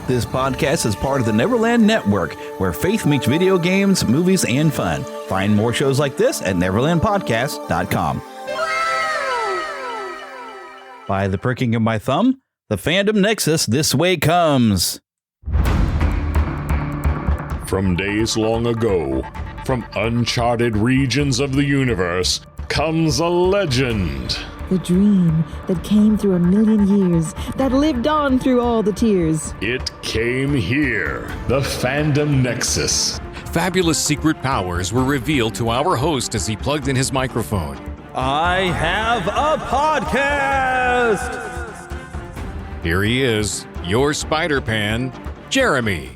This podcast is part of the Neverland Network, where faith meets video games, movies, and fun. Find more shows like this at neverlandpodcast.com. By the pricking of my thumb, the Fandom Nexus this way comes. From days long ago, from uncharted regions of the universe, comes a legend. The dream that came through a million years, that lived on through all the tears. It came here, the Fandom Nexus. Fabulous secret powers were revealed to our host as he plugged in his microphone. I have a podcast! Here he is, your Spider-Pan, Jeremy.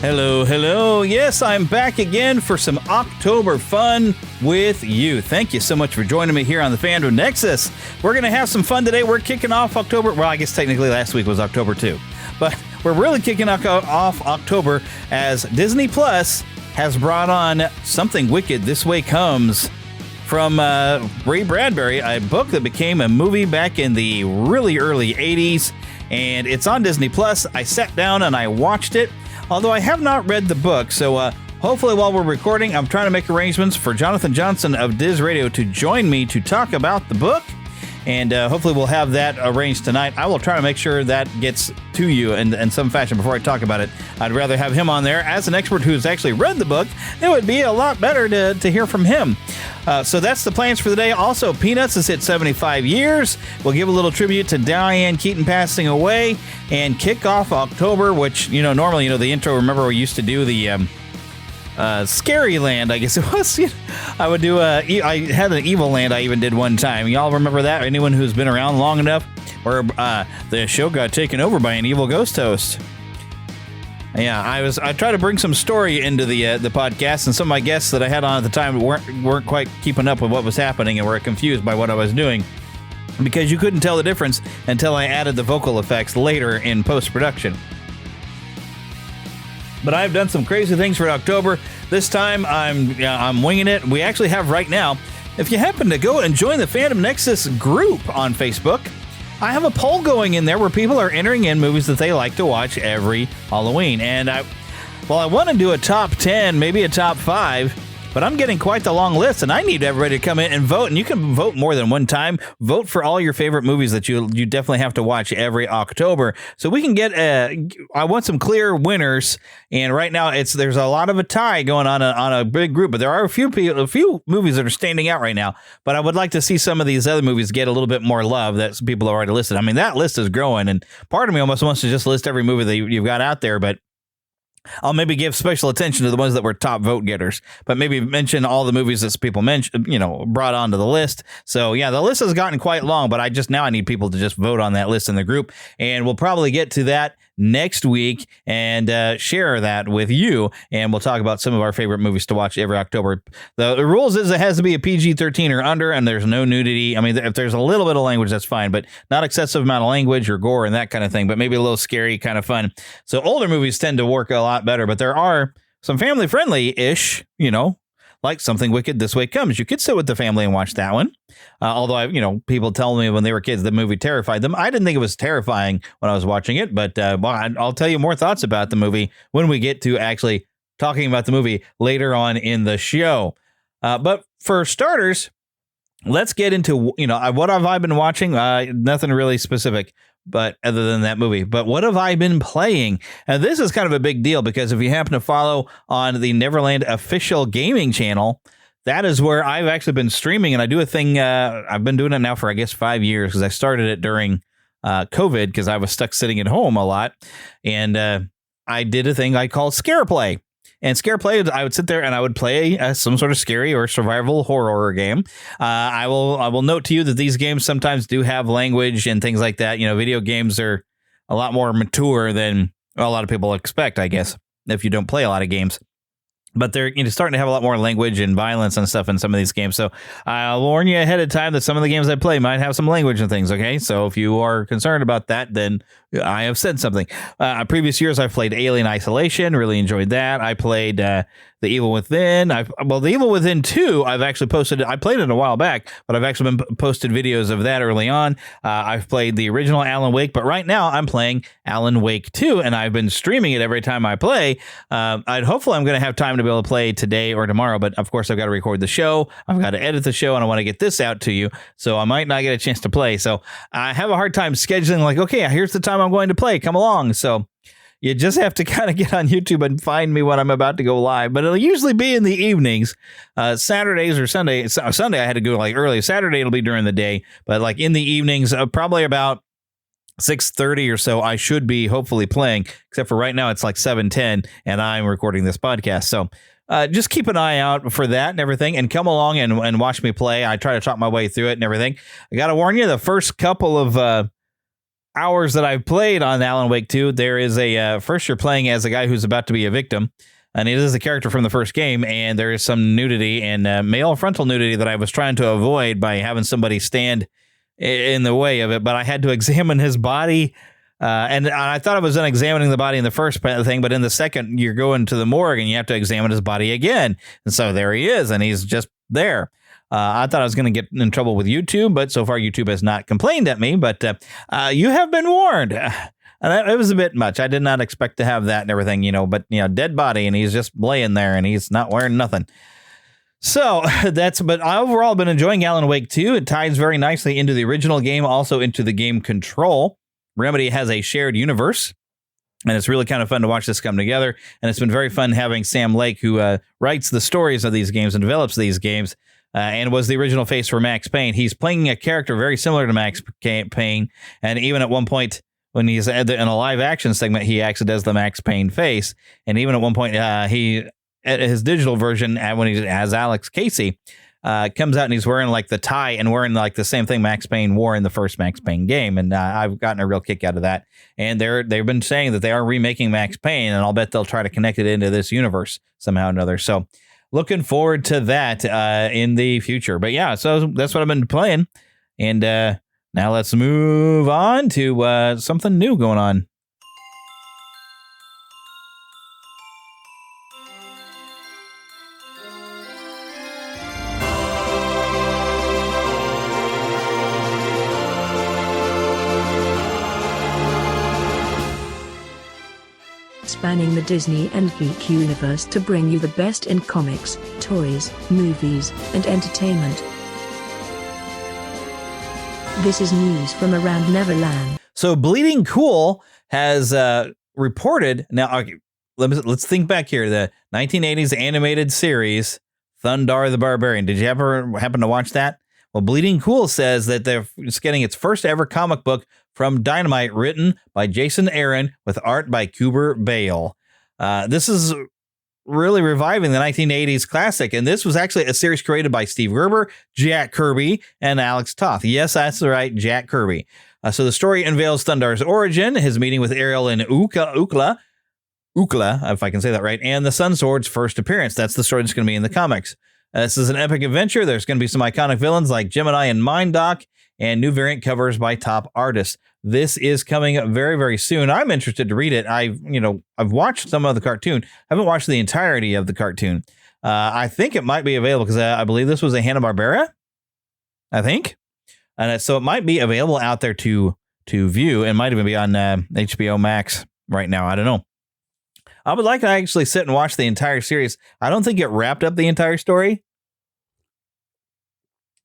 Hello, hello. Yes, I'm back again for some October fun with you. Thank you so much for joining me here on the Fandom Nexus. We're going to have some fun today. We're kicking off October. Well, I guess technically last week was October too. But we're really kicking off October as Disney Plus has brought on Something Wicked This Way Comes from Ray Bradbury, a book that became a movie back in the really early 80s. And it's on Disney Plus. I sat down and I watched it. Although I have not read the book, so hopefully while we're recording, I'm trying to make arrangements for Jonathan Johnson of Diz Radio to join me to talk about the book, and hopefully we'll have that arranged tonight. I will try to make sure that gets to you in some fashion before I talk about it. I'd rather have him on there. As an expert who's actually read the book, it would be a lot better to hear from him. So that's the plans for the day. Also, Peanuts has hit 75 years. We'll give a little tribute to Diane Keaton passing away and kick off October, which, normally, the intro, remember we used to do the Scary Land, I guess it was. I would do, I had an Evil Land I even did one time. Y'all remember that? Anyone who's been around long enough where the show got taken over by an evil ghost host. Yeah, I tried to bring some story into the podcast, and some of my guests that I had on at the time weren't quite keeping up with what was happening and were confused by what I was doing, because you couldn't tell the difference until I added the vocal effects later in post-production. But I've done some crazy things for October. This time I'm winging it. We actually have right now, if you happen to go and join the Fandom Nexus group on Facebook, I have a poll going in there where people are entering in movies that they like to watch every Halloween. And I want to do a top 10, maybe a top 5, but I'm getting quite the long list, and I need everybody to come in and vote. And you can vote more than one time. Vote for all your favorite movies that you definitely have to watch every October. So we can get I want some clear winners. And right now there's a lot of a tie going on a big group, but there are a few movies that are standing out right now. But I would like to see some of these other movies get a little bit more love that people have already listed. I mean, that list is growing, and part of me almost wants to just list every movie that you've got out there, but I'll maybe give special attention to the ones that were top vote getters, but maybe mention all the movies that people brought onto the list. So yeah, the list has gotten quite long, but I need people to just vote on that list in the group, and we'll probably get to that next week and share that with you, and we'll talk about some of our favorite movies to watch every October. The rules is it has to be a PG-13 or under, and there's no nudity. I mean, if there's a little bit of language, that's fine, but not excessive amount of language or gore and that kind of thing, but maybe a little scary kind of fun. So older movies tend to work a lot better, but there are some family-friendly-ish, like Something Wicked This Way Comes. You could sit with the family and watch that one. Although people tell me when they were kids the movie terrified them. I didn't think it was terrifying when I was watching it, but I'll tell you more thoughts about the movie when we get to actually talking about the movie later on in the show. But for starters, let's get into what have I been watching? Nothing really specific, but other than that movie. But what have I been playing? And this is kind of a big deal, because if you happen to follow on the Neverland official gaming channel, that is where I've actually been streaming, and I do a thing. I've been doing it now for, I guess, 5 years, because I started it during COVID, because I was stuck sitting at home a lot. And I did a thing I called Scare Play. And Scare Play, I would sit there and I would play some sort of scary or survival horror game. I will note to you that these games sometimes do have language and things like that. Video games are a lot more mature than a lot of people expect, I guess, if you don't play a lot of games. But they're starting to have a lot more language and violence and stuff in some of these games. So I'll warn you ahead of time that some of the games I play might have some language and things, okay? So if you are concerned about that, then I have said something. Previous years, I've played Alien Isolation. Really enjoyed that. I played the The Evil Within. The Evil Within 2, I've actually posted. I played it a while back, but I've actually been posted videos of that early on. I've played the original Alan Wake, but right now I'm playing Alan Wake 2, and I've been streaming it every time I play. Hopefully I'm going to have time to be able to play today or tomorrow, but of course I've got to record the show. I've got to edit the show, and I want to get this out to you, so I might not get a chance to play. So I have a hard time scheduling, like, okay, here's the time I'm going to play. Come along. So you just have to kind of get on YouTube and find me when I'm about to go live. But it'll usually be in the evenings, Saturdays or Sunday. Sunday I had to go like early. Saturday it'll be during the day. But like in the evenings, probably about 6:30 or so, I should be hopefully playing. Except for right now, it's like 7:10, and I'm recording this podcast. So just keep an eye out for that and everything, and come along and watch me play. I try to talk my way through it and everything. I got to warn you, the first couple of hours that I've played on Alan Wake 2, there is first you're playing as a guy who's about to be a victim, and it is a character from the first game, and there is some nudity and male frontal nudity that I was trying to avoid by having somebody stand in the way of it, but I had to examine his body, and I thought I was done examining the body in the first thing, but in the second, you're going to the morgue, and you have to examine his body again, and so there he is, and he's just there. I thought I was going to get in trouble with YouTube, but so far YouTube has not complained at me, but you have been warned. And it was a bit much. I did not expect to have that and everything, but, dead body, and he's just laying there, and he's not wearing nothing. So but I overall been enjoying Alan Wake 2. It ties very nicely into the original game, also into the game Control. Remedy has a shared universe, and it's really kind of fun to watch this come together. And it's been very fun having Sam Lake, who writes the stories of these games and develops these games, and was the original face for Max Payne. He's playing a character very similar to Max Payne, and even at one point when he's in a live action segment, he actually does the Max Payne face. And even at one point, his digital version, when he has Alex Casey, comes out and he's wearing like the tie and wearing like the same thing Max Payne wore in the first Max Payne game. And I've gotten a real kick out of that. And they've been saying that they are remaking Max Payne, and I'll bet they'll try to connect it into this universe somehow or another. So looking forward to that in the future. But yeah, so that's what I've been playing. And now let's move on to something new going on. Spanning the Disney and Geek universe to bring you the best in comics, toys, movies, and entertainment. This is news from around Neverland. So Bleeding Cool has reported, now okay, let's think back here, the 1980s animated series Thundar the Barbarian. Did you ever happen to watch that? Well, Bleeding Cool says that it's getting its first ever comic book from Dynamite, written by Jason Aaron with art by Kuber Bale. This is really reviving the 1980s classic, and this was actually a series created by Steve Gerber, Jack Kirby, and Alex Toth. Yes, that's right, Jack Kirby. So the story unveils Thundar's origin, his meeting with Ariel and Ukla, if I can say that right, and the Sun Sword's first appearance. That's the story that's going to be in the comics. This is an epic adventure. There's going to be some iconic villains like Gemini and Mindoc, and new variant covers by top artists. This is coming up very, very soon. I'm interested to read it. I've watched some of the cartoon. I haven't watched the entirety of the cartoon. I think it might be available because I believe this was a Hanna-Barbera, I think. And so it might be available out there to view. It might even be on HBO Max right now. I don't know. I would like to actually sit and watch the entire series. I don't think it wrapped up the entire story.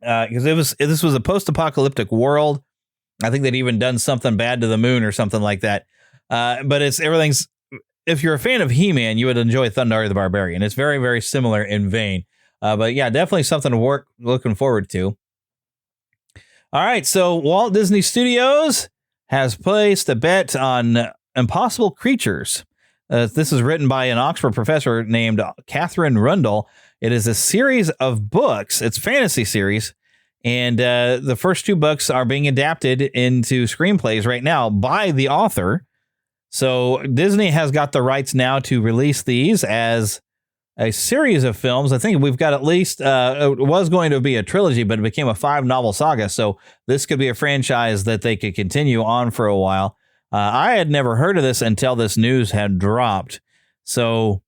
Because this was a post-apocalyptic world. I think they'd even done something bad to the moon or something like that. But everything's. If you're a fan of He-Man, you would enjoy Thundar the Barbarian. It's very, very similar in vein. But yeah, definitely something to looking forward to. All right, so Walt Disney Studios has placed a bet on Impossible Creatures. This is written by an Oxford professor named Catherine Rundle. It is a series of books. It's a fantasy series. And the first two books are being adapted into screenplays right now by the author. So Disney has got the rights now to release these as a series of films. I think we've got at least, it was going to be a trilogy, but it became a 5-novel saga. So this could be a franchise that they could continue on for a while. I had never heard of this until this news had dropped. So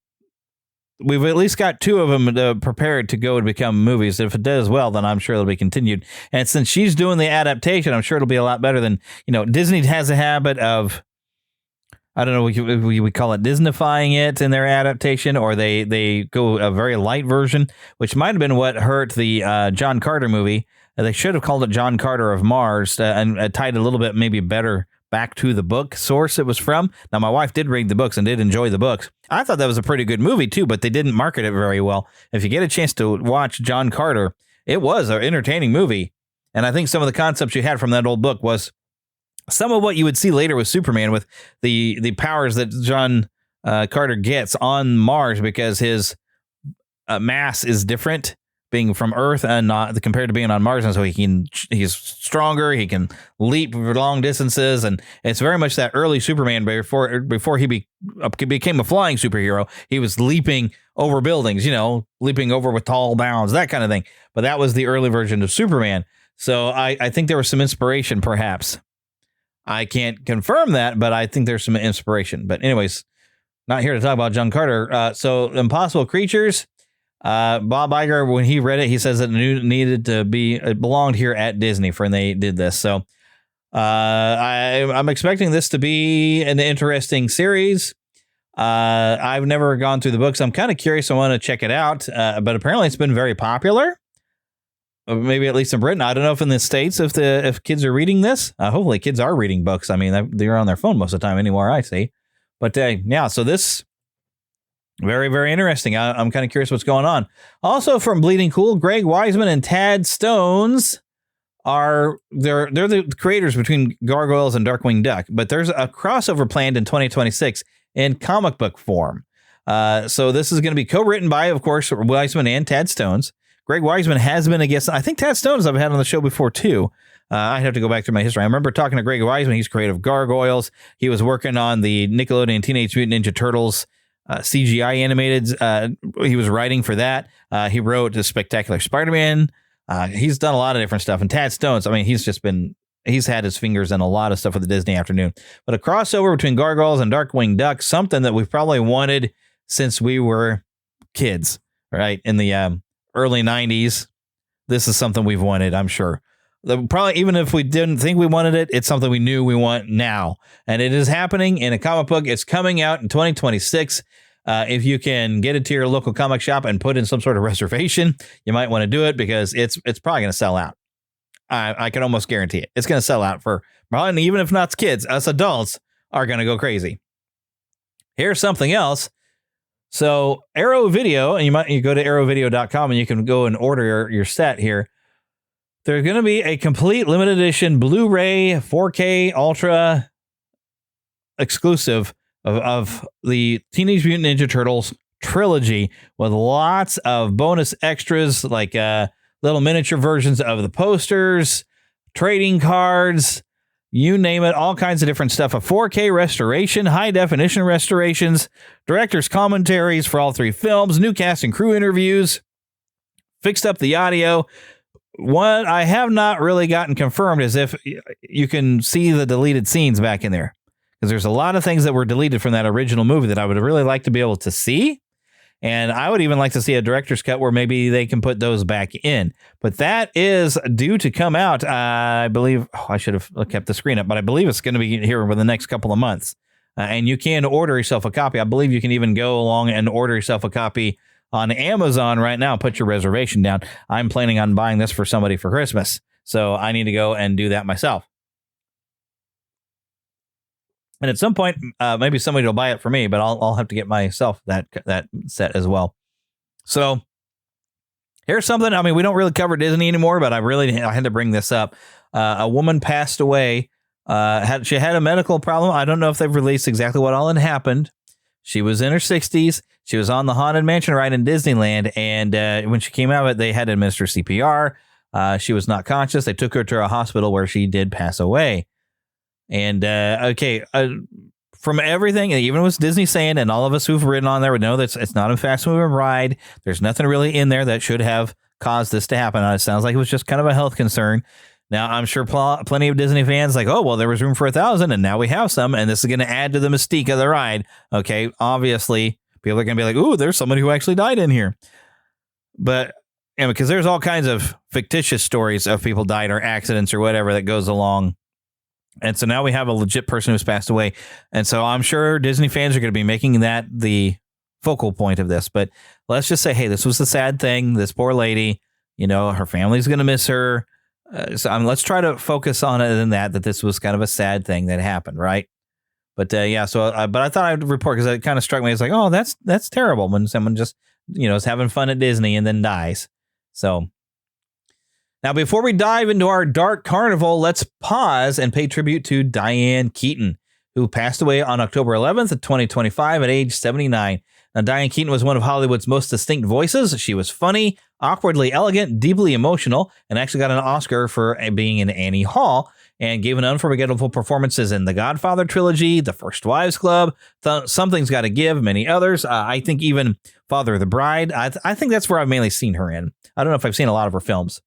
we've at least got 2 of them prepared to go and become movies. If it does well, then I'm sure it'll be continued. And since she's doing the adaptation, I'm sure it'll be a lot better than, Disney has a habit of, I don't know, we call it Disneyfying it in their adaptation, or they go a very light version, which might have been what hurt the John Carter movie. They should have called it John Carter of Mars and tied a little bit maybe better back to the book source it was from. Now, my wife did read the books and did enjoy the books. I thought that was a pretty good movie, too, but they didn't market it very well. If you get a chance to watch John Carter, it was an entertaining movie. And I think some of the concepts you had from that old book was some of what you would see later with Superman, with the powers that John Carter gets on Mars because his mass is different, being from Earth and not compared to being on Mars, and so he's stronger. He can leap for long distances, and it's very much that early Superman before he became a flying superhero. He was leaping over buildings, leaping over with tall bounds, that kind of thing. But that was the early version of Superman. So I think there was some inspiration, perhaps. I can't confirm that, but I think there's some inspiration. But anyways, not here to talk about John Carter. So Impossible Creatures. Bob Iger, when he read it, he says it needed to be, it belonged here at Disney when they did this. So I'm expecting this to be an interesting series. I've never gone through the books. I'm kind of curious. I want to check it out. But apparently it's been very popular. Maybe at least in Britain. I don't know if in the States, if kids are reading this. Hopefully kids are reading books. I mean, they're on their phone most of the time anywhere I see. But yeah, so this... very, very interesting. I'm kind of curious what's going on. Also from Bleeding Cool, Greg Weisman and Tad Stones they're the creators between Gargoyles and Darkwing Duck, but there's a crossover planned in 2026 in comic book form. So this is going to be co-written by, of course, Weisman and Tad Stones. Greg Weisman has been a guest. I think Tad Stones I've had on the show before too. I'd have to go back through my history. I remember talking to Greg Weisman. He's creative of Gargoyles. He was working on the Nickelodeon Teenage Mutant Ninja Turtles CGI animated. He was writing for that. He wrote The Spectacular Spider-Man. He's done a lot of different stuff. And Tad Stones, I mean, he's had his fingers in a lot of stuff with the Disney Afternoon. But a crossover between Gargoyles and Darkwing Duck, something that we've probably wanted since we were kids, right? In the early 90s. This is something we've wanted, I'm sure. Probably even if we didn't think we wanted it, it's something we knew we want now. And it is happening in a comic book. It's coming out in 2026. If you can get it to your local comic shop and put in some sort of reservation, you might want to do it because it's probably going to sell out. I can almost guarantee it. It's going to sell out for, probably, even if not kids, us adults are going to go crazy. Here's something else. So Arrow Video, and you go to arrowvideo.com and you can go and order your set here. There's going to be a complete limited edition Blu-ray 4K Ultra exclusive of the Teenage Mutant Ninja Turtles trilogy with lots of bonus extras like little miniature versions of the posters, trading cards, you name it, all kinds of different stuff. A 4K restoration, high definition restorations, director's commentaries for all 3 films, new cast and crew interviews, fixed up the audio. What I have not really gotten confirmed is if you can see the deleted scenes back in there, because there's a lot of things that were deleted from that original movie that I would really like to be able to see. And I would even like to see a director's cut where maybe they can put those back in. But that is due to come out, I believe. I should have kept the screen up, but I believe it's going to be here over the next couple of months. And you can order yourself a copy. I believe you can even go along and order yourself a copy on Amazon right now. Put your reservation down. I'm planning on buying this for somebody for Christmas, so I need to go and do that myself. And at some point, maybe somebody will buy it for me, but I'll have to get myself that set as well. So here's something. I mean, we don't really cover Disney anymore, but I had to bring this up. A woman passed away. She had a medical problem. I don't know if they've released exactly what all had happened. She was in her 60s. She was on the Haunted Mansion ride in Disneyland, and when she came out of it, they had to administer CPR. She was not conscious. They took her to a hospital where she did pass away. And from everything, even with Disney saying, and all of us who've ridden on there would know that it's not a fast-moving ride. There's nothing really in there that should have caused this to happen. It sounds like it was just kind of a health concern. Now, I'm sure plenty of Disney fans like, oh, well, there was room for 1,000, and now we have some, and this is going to add to the mystique of the ride. Okay, obviously, people are going to be like, ooh, there's somebody who actually died in here. But because there's all kinds of fictitious stories of people died or accidents or whatever that goes along. And so now we have a legit person who's passed away. And so I'm sure Disney fans are going to be making that the focal point of this. But let's just say, hey, this was the sad thing. This poor lady, her family's going to miss her. Let's try to focus on it in that this was kind of a sad thing that happened, right? But but I thought I'd report because it kind of struck me as like, oh, that's terrible when someone just, is having fun at Disney and then dies. So now, before we dive into our dark carnival, let's pause and pay tribute to Diane Keaton, who passed away on October 11th of 2025 at age 79. Now, Diane Keaton was one of Hollywood's most distinct voices. She was funny, awkwardly elegant, deeply emotional, and actually got an Oscar for being in Annie Hall, and gave an unforgettable performances in the Godfather trilogy, The First Wives Club, Something's Gotta Give, many others. I think even Father of the Bride. I think that's where I've mainly seen her in. I don't know if I've seen a lot of her films.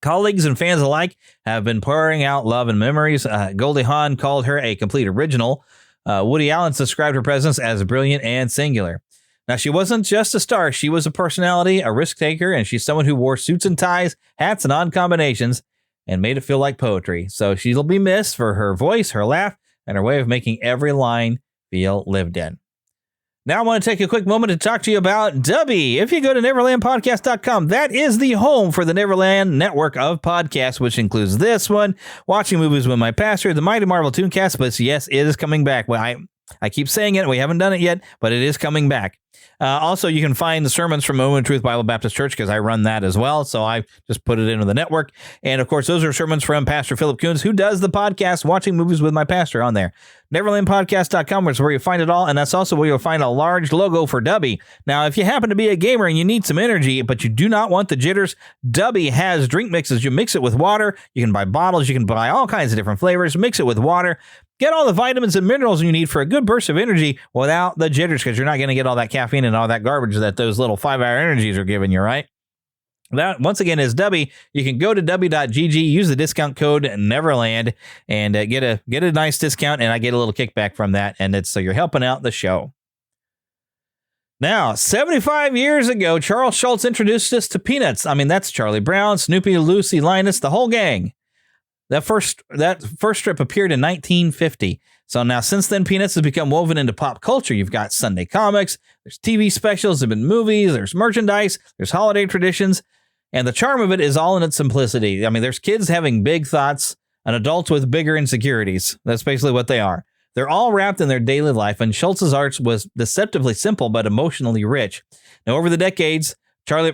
Colleagues and fans alike have been pouring out love and memories. Goldie Hawn called her a complete original. Woody Allen described her presence as brilliant and singular. Now, she wasn't just a star. She was a personality, a risk taker, and she's someone who wore suits and ties, hats and odd combinations, and made it feel like poetry. So she'll be missed for her voice, her laugh, and her way of making every line feel lived in. Now I want to take a quick moment to talk to you about Dubby. If you go to NeverlandPodcast.com, that is the home for the Neverland network of podcasts, which includes this one, Watching Movies with My Pastor, the Mighty Marvel Tooncast. But yes, it is coming back. Well, I keep saying it. We haven't done it yet, but it is coming back. Also, you can find the sermons from Moment of Truth Bible Baptist Church because I run that as well. So I just put it into the network. And of course, those are sermons from Pastor Philip Coons, who does the podcast Watching Movies with My Pastor on there. NeverlandPodcast.com is where you find it all. And that's also where you'll find a large logo for Dubby. Now, if you happen to be a gamer and you need some energy, but you do not want the jitters, Dubby has drink mixes. You mix it with water. You can buy bottles. You can buy all kinds of different flavors. Mix it with water. Get all the vitamins and minerals you need for a good burst of energy without the jitters, because you're not going to get all that caffeine and all that garbage that those little 5-hour energies are giving you, right? That, once again, is Dubby. You can go to Dubby.gg, use the discount code Neverland, and get a nice discount, and I get a little kickback from that, and so you're helping out the show. Now, 75 years ago, Charles Schulz introduced us to Peanuts. I mean, that's Charlie Brown, Snoopy, Lucy, Linus, the whole gang. That first strip appeared in 1950. So now, since then, Peanuts has become woven into pop culture. You've got Sunday comics, there's TV specials, there've been movies, there's merchandise, there's holiday traditions, and the charm of it is all in its simplicity. I mean, there's kids having big thoughts and adults with bigger insecurities. That's basically what they are. They're all wrapped in their daily life, and Schultz's art was deceptively simple but emotionally rich. Now, over the decades,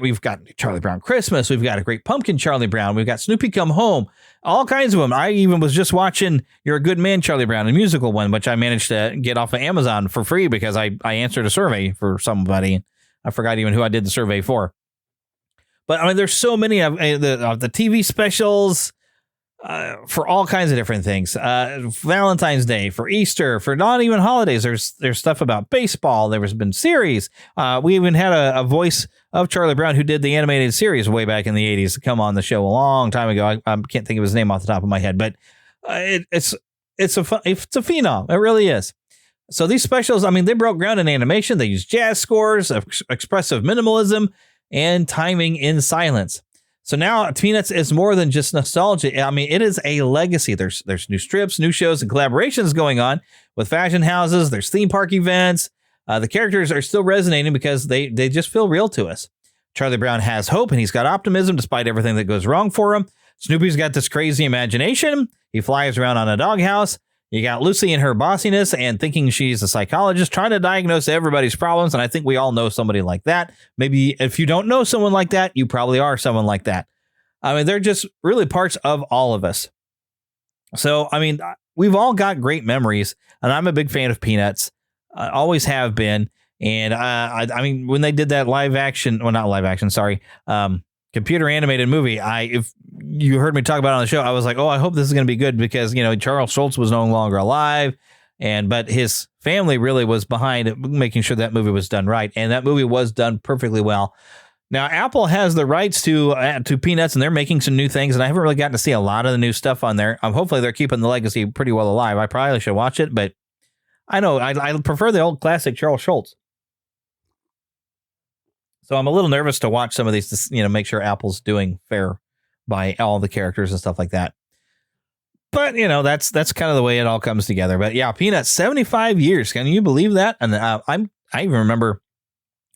we've got Charlie Brown Christmas. We've got a Great Pumpkin Charlie Brown. We've got Snoopy Come Home. All kinds of them. I even was just watching You're a Good Man Charlie Brown, a musical one, which I managed to get off of Amazon for free because I answered a survey for somebody. I forgot even who I did the survey for. But I mean, there's so many of the TV specials for all kinds of different things. Valentine's Day, for Easter, for not even holidays. There's stuff about baseball. There's been series. We even had a voice of Charlie Brown who did the animated series way back in the 80s come on the show a long time ago. I can't think of his name off the top of my head, but it's a phenom. It really is. So these specials, I mean, they broke ground in animation. They use jazz scores, expressive minimalism, and timing in silence. So now Peanuts is more than just nostalgia. I mean, it is a legacy. There's new strips, new shows, and collaborations going on with fashion houses. There's theme park events. The characters are still resonating because they just feel real to us. Charlie Brown has hope, and he's got optimism despite everything that goes wrong for him. Snoopy's got this crazy imagination. He flies around on a doghouse. You got Lucy and her bossiness and thinking she's a psychologist trying to diagnose everybody's problems. And I think we all know somebody like that. Maybe if you don't know someone like that, you probably are someone like that. I mean, they're just really parts of all of us. So, I mean, we've all got great memories, and I'm a big fan of Peanuts. I always have been. And I mean, when they did that computer animated movie, if you heard me talk about it on the show, I was like, oh, I hope this is going to be good because, Charles Schulz was no longer alive. But his family really was behind making sure that movie was done right. And that movie was done perfectly well. Now, Apple has the rights to Peanuts, and they're making some new things. And I haven't really gotten to see a lot of the new stuff on there. Hopefully they're keeping the legacy pretty well alive. I probably should watch it, but I know I prefer the old classic Charles Schulz. So I'm a little nervous to watch some of these to, make sure Apple's doing fair by all the characters and stuff like that. But, that's kind of the way it all comes together. But yeah, Peanuts, 75 years. Can you believe that? And I even remember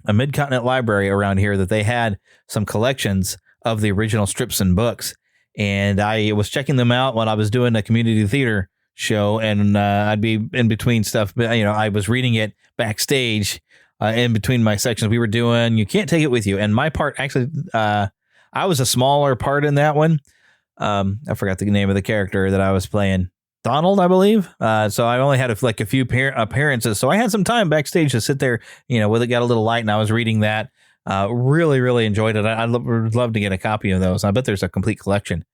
a Mid-Continent library around here that they had some collections of the original strips and books. And I was checking them out when I was doing a community theater show, and I'd be in between stuff. But, I was reading it backstage in between my sections. We were doing You Can't Take It With You. And my part, actually, I was a smaller part in that one. I forgot the name of the character that I was playing. Donald, I believe. So I only had a few appearances. So I had some time backstage to sit there, with it got a little light, and I was reading that. Really, really enjoyed it. I'd love to get a copy of those. I bet there's a complete collection.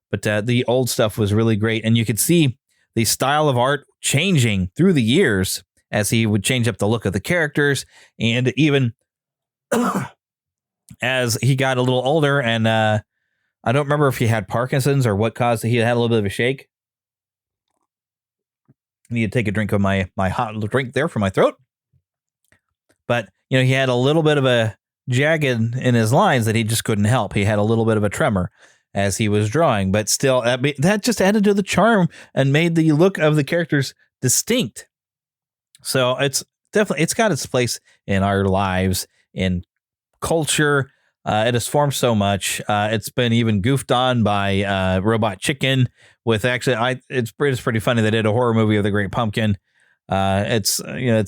But the old stuff was really great. And you could see the style of art changing through the years as he would change up the look of the characters. And even as he got a little older, and I don't remember if he had Parkinson's or what caused it. He had a little bit of a shake. I need to take a drink of my hot drink there for my throat. But, he had a little bit of a jagged in his lines that he just couldn't help. He had a little bit of a tremor as he was drawing, but still that just added to the charm and made the look of the characters distinct. So it's got its place in our lives, in culture. It has formed so much. It's been even goofed on by Robot Chicken with it's pretty funny. They did a horror movie of the Great Pumpkin. It's a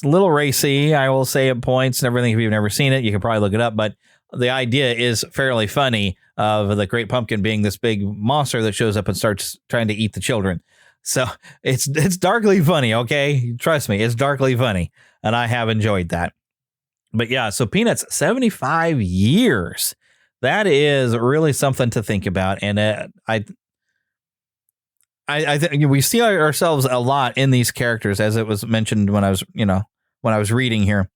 little racy, I will say, at points and everything. If you've never seen it, you can probably look it up. But the idea is fairly funny of the Great Pumpkin being this big monster that shows up and starts trying to eat the children. So it's darkly funny. Okay, trust me, it's darkly funny, and I have enjoyed that. But yeah, so Peanuts, 75 years. That is really something to think about. And I think we see ourselves a lot in these characters, as it was mentioned when I was reading here.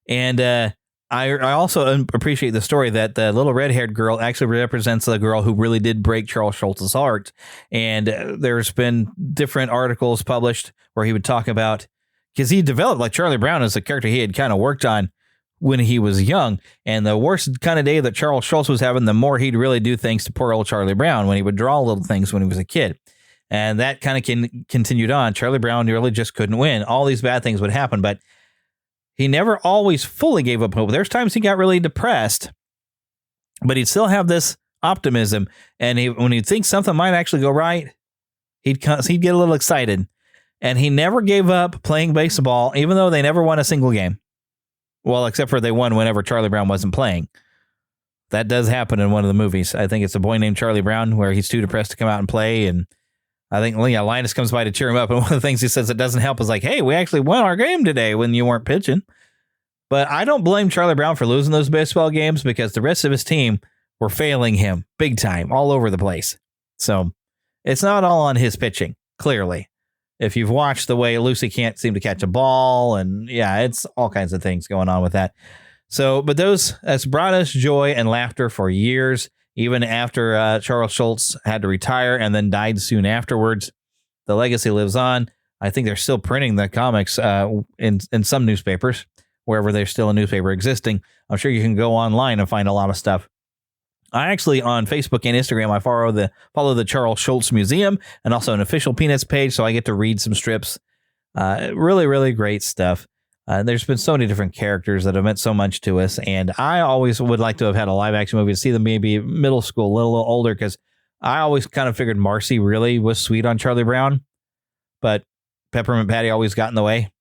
And I also appreciate the story that the little red-haired girl actually represents the girl who really did break Charles Schulz's heart. And there's been different articles published where he would talk about, because he developed like Charlie Brown as a character he had kind of worked on when he was young. And the worst kind of day that Charles Schulz was having, the more he'd really do things to poor old Charlie Brown when he would draw little things when he was a kid. And that kind of continued on. Charlie Brown really just couldn't win. All these bad things would happen, but he never always fully gave up hope. There's times he got really depressed, but he'd still have this optimism. And when he'd think something might actually go right, he'd get a little excited. And he never gave up playing baseball, even though they never won a single game. Well, except for they won whenever Charlie Brown wasn't playing. That does happen in one of the movies. I think it's A Boy Named Charlie Brown, where he's too depressed to come out and play. And I think Linus comes by to cheer him up. And one of the things he says that doesn't help is like, hey, we actually won our game today when you weren't pitching. But I don't blame Charlie Brown for losing those baseball games, because the rest of his team were failing him big time all over the place. So it's not all on his pitching, clearly. If you've watched the way Lucy can't seem to catch a ball, and yeah, it's all kinds of things going on with that. So, but that's brought us joy and laughter for years, even after Charles Schulz had to retire and then died soon afterwards. The legacy lives on. I think they're still printing the comics in some newspapers, wherever there's still a newspaper existing. I'm sure you can go online and find a lot of stuff. I actually, on Facebook and Instagram, I follow the Charles Schulz Museum, and also an official Peanuts page, so I get to read some strips. Really, really great stuff. There's been so many different characters that have meant so much to us, and I always would like to have had a live-action movie to see them maybe middle school, a little older, because I always kind of figured Marcy really was sweet on Charlie Brown, but Peppermint Patty always got in the way.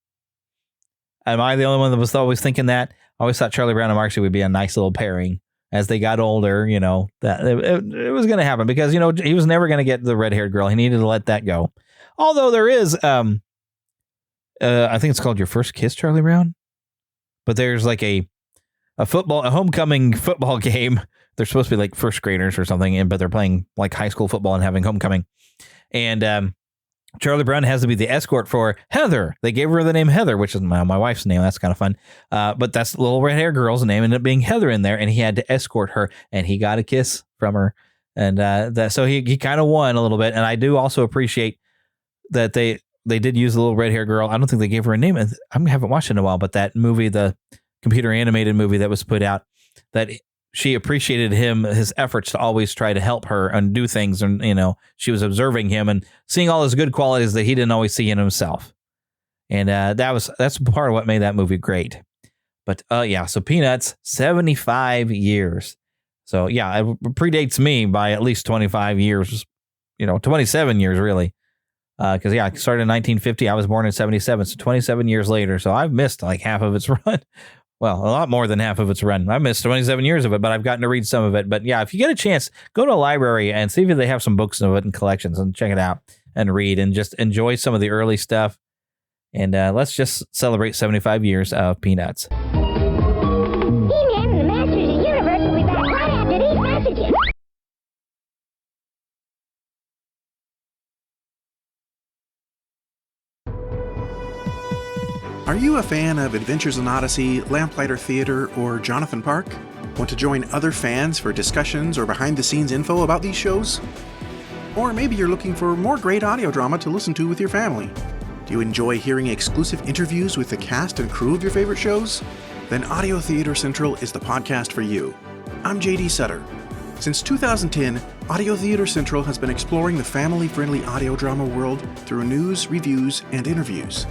Am I the only one that was always thinking that? I always thought Charlie Brown and Marcy would be a nice little pairing. As they got older, that it was going to happen, because, he was never going to get the red-haired girl. He needed to let that go. Although there is, I think it's called Your First Kiss, Charlie Brown. But there's like a homecoming football game. They're supposed to be like first graders or something, but they're playing like high school football and having homecoming. And Charlie Brown has to be the escort for Heather. They gave her the name Heather, which is my wife's name. That's kind of fun. But that's the little red hair girl's name. Ended up being Heather in there, and he had to escort her, and he got a kiss from her. And so he kind of won a little bit. And I do also appreciate that they did use the little red hair girl. I don't think they gave her a name. I haven't watched it in a while, but that movie, the computer animated movie that was put out, that she appreciated his efforts to always try to help her and do things. And, she was observing him and seeing all his good qualities that he didn't always see in himself. And that's part of what made that movie great. But so Peanuts, 75 years. So yeah, it predates me by at least 25 years, 27 years really. Because I started in 1950. I was born in 77, so 27 years later. So I've missed like half of its run. Well, a lot more than half of its run. I missed 27 years of it, but I've gotten to read some of it. But yeah, if you get a chance, go to a library and see if they have some books of it and collections and check it out and read and just enjoy some of the early stuff. And let's just celebrate 75 years of Peanuts. He-Man and the Masters of the Universe will be back right after these messages. Are you a fan of Adventures in Odyssey, Lamplighter Theater, or Jonathan Park? Want to join other fans for discussions or behind-the-scenes info about these shows? Or maybe you're looking for more great audio drama to listen to with your family. Do you enjoy hearing exclusive interviews with the cast and crew of your favorite shows? Then Audio Theater Central is the podcast for you. I'm JD Sutter. Since 2010, Audio Theater Central has been exploring the family-friendly audio drama world through news, reviews, and interviews.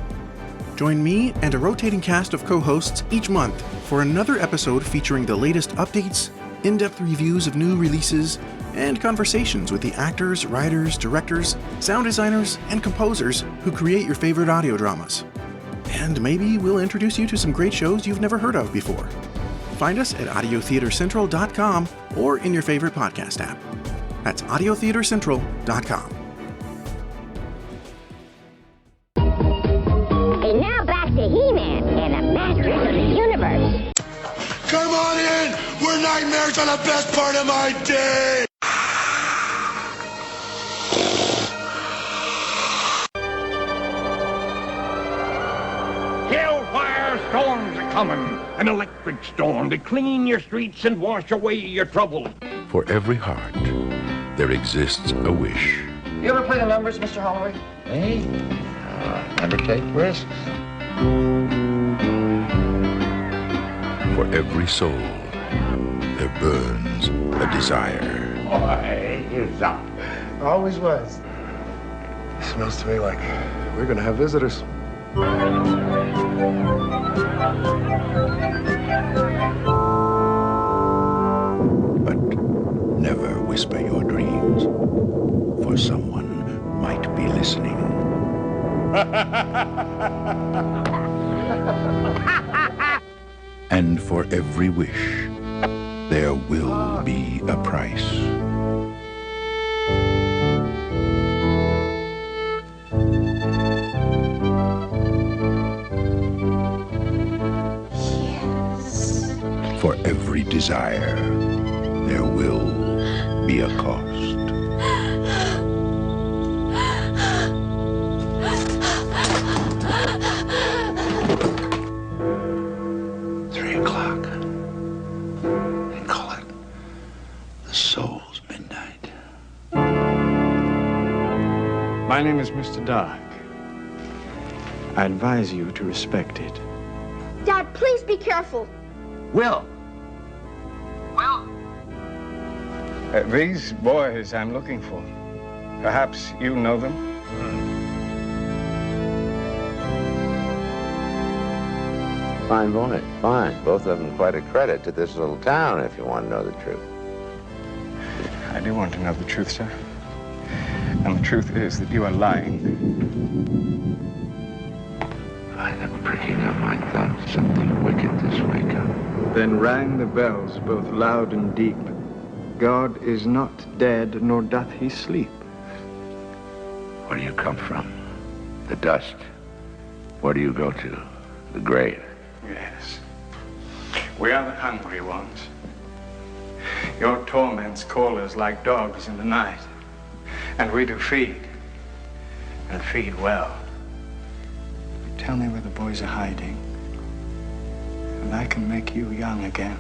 Join me and a rotating cast of co-hosts each month for another episode featuring the latest updates, in-depth reviews of new releases, and conversations with the actors, writers, directors, sound designers, and composers who create your favorite audio dramas. And maybe we'll introduce you to some great shows you've never heard of before. Find us at audiotheatercentral.com or in your favorite podcast app. That's audiotheatercentral.com. And now back to He-Man and the Masters of the Universe. Come on in! Where nightmares are the best part of my day! Hellfire storms are coming. An electric storm to clean your streets and wash away your troubles. For every heart, there exists a wish. You ever play the numbers, Mr. Holloway? Hey, never take risks. For every soul, there burns a desire. Boy, here's up. Always was. Smells to me like we're gonna have visitors. But never whisper your dreams, for someone might be listening. And for every wish, there will be a price. Yes. For every desire, there will be a cost. My name is Mr. Dark. I advise you to respect it. Dad, please be careful. Will. These boys I'm looking for. Perhaps you know them? Fine boy, fine. Both of them quite a credit to this little town, if you want to know the truth. I do want to know the truth, sir. And the truth is that you are lying. I am pricking up my thumb. Something wicked this wake up. Then rang the bells both loud and deep. God is not dead, nor doth he sleep. Where do you come from? The dust. Where do you go to? The grave. Yes. We are the hungry ones. Your torments call us like dogs in the night. And we do feed. And feed well. Tell me where the boys are hiding. And I can make you young again.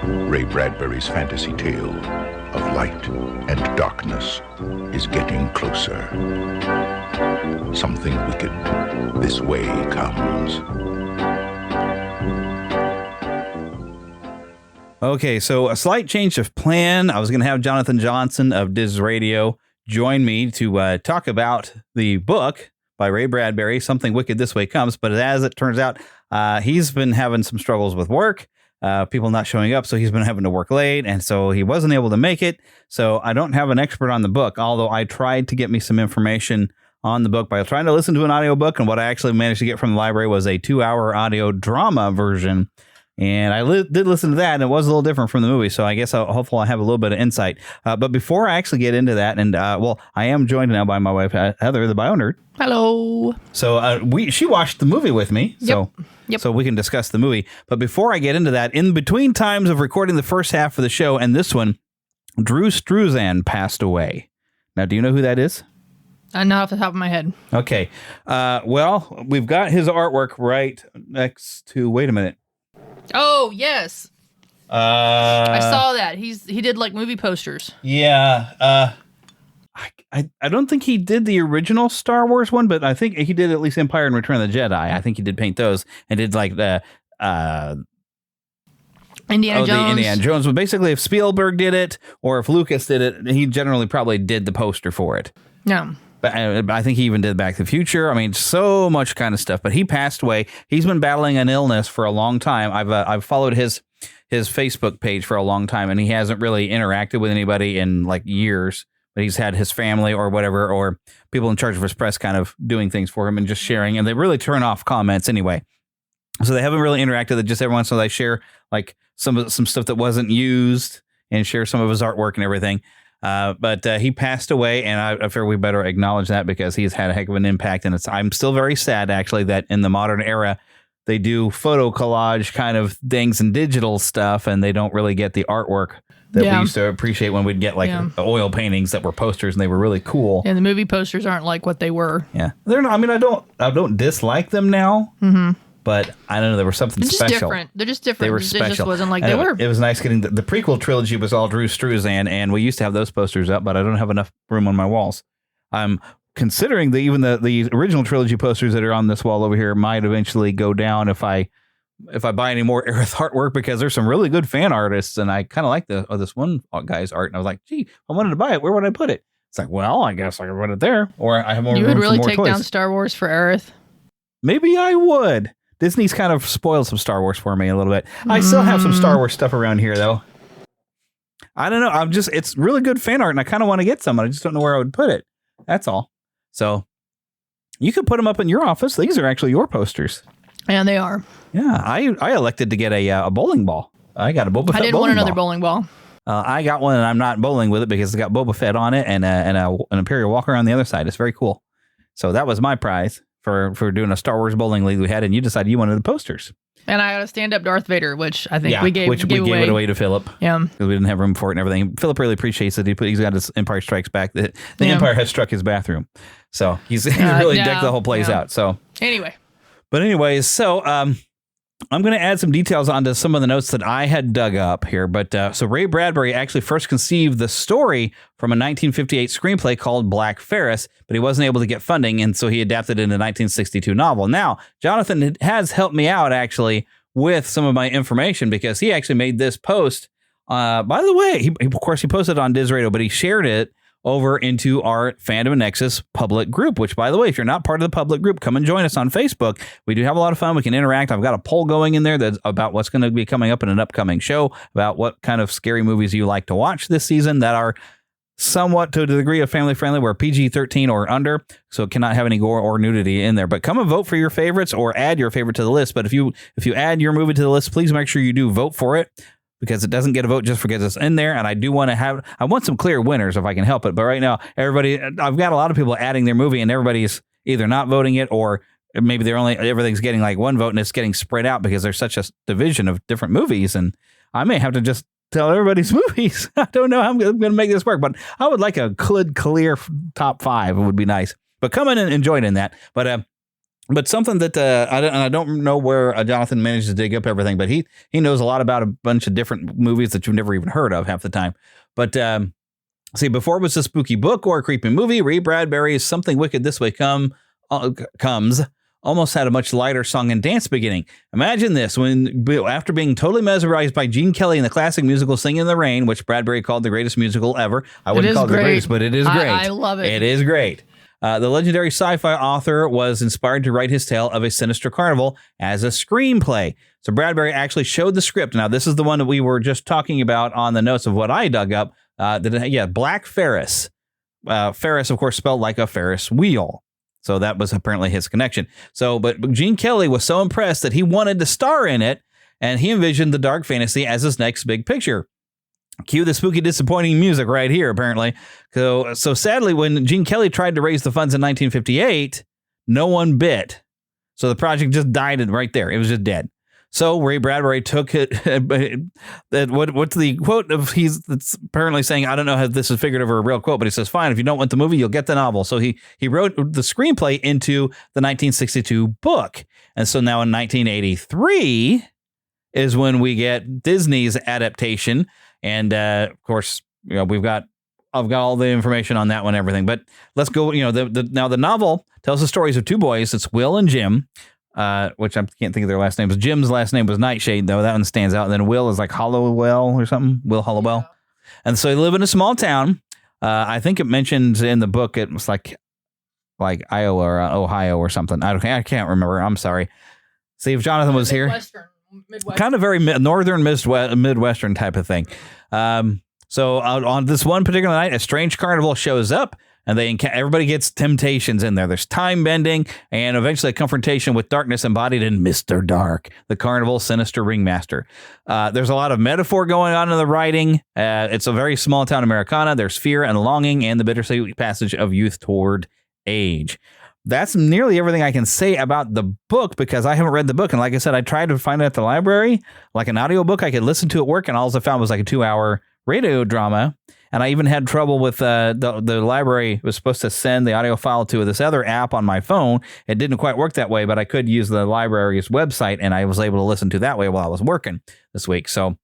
Ray Bradbury's fantasy tale of light and darkness is getting closer. Something wicked this way comes. Okay, so a slight change of plan. I was going to have Jonathan Johnson of Diz Radio join me to talk about the book by Ray Bradbury, Something Wicked This Way Comes. But as it turns out, he's been having some struggles with work, people not showing up. So he's been having to work late. And so he wasn't able to make it. So I don't have an expert on the book, although I tried to get me some information on the book by trying to listen to an audiobook. And what I actually managed to get from the library was a 2-hour audio drama version. And I did listen to that, and it was a little different from the movie. So I guess hopefully I have a little bit of insight. But before I actually get into that, and I am joined now by my wife, Heather, the Bio Nerd. Hello. So she watched the movie with me. So we can discuss the movie. But before I get into that, in between times of recording the first half of the show and this one, Drew Struzan passed away. Now, do you know who that is? Not off the top of my head. Okay. Well, we've got his artwork right next to. Wait a minute. Oh, yes. I saw that. He did like movie posters. Yeah. I don't think he did the original Star Wars one, but I think he did at least Empire and Return of the Jedi. I think he did paint those and did like the Indiana Jones. The Indiana Jones. But basically, if Spielberg did it or if Lucas did it, he generally probably did the poster for it. No. But I think he even did Back to the Future. I mean, so much kind of stuff. But he passed away. He's been battling an illness for a long time. I've followed his Facebook page for a long time, and he hasn't really interacted with anybody in like years. But he's had his family or whatever, or people in charge of his press kind of doing things for him and just sharing. And they really turn off comments anyway. So they haven't really interacted. They just every once in a while they share like some stuff that wasn't used and share some of his artwork and everything. But he passed away, and I figure we better acknowledge that because he's had a heck of an impact. And I'm still very sad, actually, that in the modern era, they do photo collage kind of things and digital stuff, and they don't really get the artwork that we used to appreciate when we'd get like oil paintings that were posters, and they were really cool. And the movie posters aren't like what they were. Yeah, they're not. I mean, I don't dislike them now. Mm-hmm. But I don't know, there was something special. They're just different. They were special. special. It just wasn't like they were. It was nice getting the prequel trilogy was all Drew Struzan, and we used to have those posters up, but I don't have enough room on my walls. I'm considering that even the original trilogy posters that are on this wall over here might eventually go down if I buy any more Aerith artwork, because there's some really good fan artists, and I kind of like this one guy's art, and I was like, gee, I wanted to buy it. Where would I put it? It's like, well, I guess I can put it there, or I have more room for more toys. You would really take down Star Wars for Aerith? Maybe I would. Disney's kind of spoiled some Star Wars for me a little bit. I still have some Star Wars stuff around here, though. I don't know. It's really good fan art, and I kind of want to get some. I just don't know where I would put it. That's all. So you could put them up in your office. These are actually your posters. Yeah, they are. Yeah, I elected to get a bowling ball. I got a Boba Fett bowling ball. I did want another bowling ball. I got one, and I'm not bowling with it because it's got Boba Fett on it and an Imperial Walker on the other side. It's very cool. So that was my prize for doing a Star Wars bowling league we had, and you decided you wanted the posters. And I got a stand-up Darth Vader, which I think we gave it away to Philip. Yeah, because we didn't have room for it and everything. Philip really appreciates it. He's got his Empire Strikes Back. The Empire has struck his bathroom, so he's really decked the whole place out. So anyways, so I'm going to add some details onto some of the notes that I had dug up here. But so Ray Bradbury actually first conceived the story from a 1958 screenplay called Black Ferris, but he wasn't able to get funding, and so he adapted it into a 1962 novel. Now, Jonathan has helped me out actually with some of my information because he actually made this post. By the way, he posted it on Diz Radio, but he shared it over into our Fandom Nexus public group, which, by the way, if you're not part of the public group, come and join us on Facebook. We do have a lot of fun. We can interact. I've got a poll going in there that's about what's going to be coming up in an upcoming show, about what kind of scary movies you like to watch this season that are somewhat to the degree of family friendly. We're PG-13 or under, so it cannot have any gore or nudity in there. But come and vote for your favorites or add your favorite to the list. But if you add your movie to the list, please make sure you do vote for it, because it doesn't get a vote just because it's in there. And I do want to I want some clear winners if I can help it. But right now, I've got a lot of people adding their movie, and everybody's either not voting it, or maybe everything's getting like one vote and it's getting spread out because there's such a division of different movies. And I may have to just tell everybody's movies. I don't know how I'm going to make this work, but I would like a clear top 5. It would be nice. But come in and join in that. But But something that I don't know where Jonathan managed to dig up everything, but he knows a lot about a bunch of different movies that you've never even heard of half the time. But see, before it was a spooky book or a creepy movie, Ray Bradbury's Something Wicked This Way Comes almost had a much lighter song and dance beginning. Imagine this, after being totally mesmerized by Gene Kelly in the classic musical Singing in the Rain, which Bradbury called the greatest musical ever. I wouldn't call it the greatest, but it is great. I love it. It is great. The legendary sci-fi author was inspired to write his tale of a sinister carnival as a screenplay. So Bradbury actually showed the script. Now, this is the one that we were just talking about on the notes of what I dug up. Black Ferris. Ferris, of course, spelled like a Ferris wheel. So that was apparently his connection. But Gene Kelly was so impressed that he wanted to star in it, and he envisioned the dark fantasy as his next big picture. Cue the spooky, disappointing music right here, apparently. So sadly, when Gene Kelly tried to raise the funds in 1958, no one bit. So the project just died right there. It was just dead. So Ray Bradbury took it. What's the quote of that's apparently saying, I don't know how this is figured over a real quote, but he says, fine, if you don't want the movie, you'll get the novel. So he wrote the screenplay into the 1962 book. And so now in 1983 is when we get Disney's adaptation. And of course, I've got all the information on that one, and everything. But let's go. Now the novel tells the stories of two boys. It's Will and Jim, which I can't think of their last names. Jim's last name was Nightshade, though. That one stands out. And then Will is like Hollowell or something. Will Hollowell. Yeah. And so they live in a small town. I think it mentions in the book it was like Iowa or Ohio or something. I can't remember. I'm sorry. See, if Jonathan was here. Midwestern. Kind of very northern Midwestern type of thing. So on this one particular night, a strange carnival shows up, and everybody gets temptations in there. There's time bending, and eventually a confrontation with darkness embodied in Mr. Dark, the carnival's sinister ringmaster. There's a lot of metaphor going on in the writing. It's a very small town Americana. There's fear and longing, and the bittersweet passage of youth toward age. That's nearly everything I can say about the book, because I haven't read the book. And like I said, I tried to find it at the library, like an audiobook I could listen to at work, and all I found was like a 2-hour radio drama. And I even had trouble with the library was supposed to send the audio file to this other app on my phone. It didn't quite work that way, but I could use the library's website, and I was able to listen to that way while I was working this week. So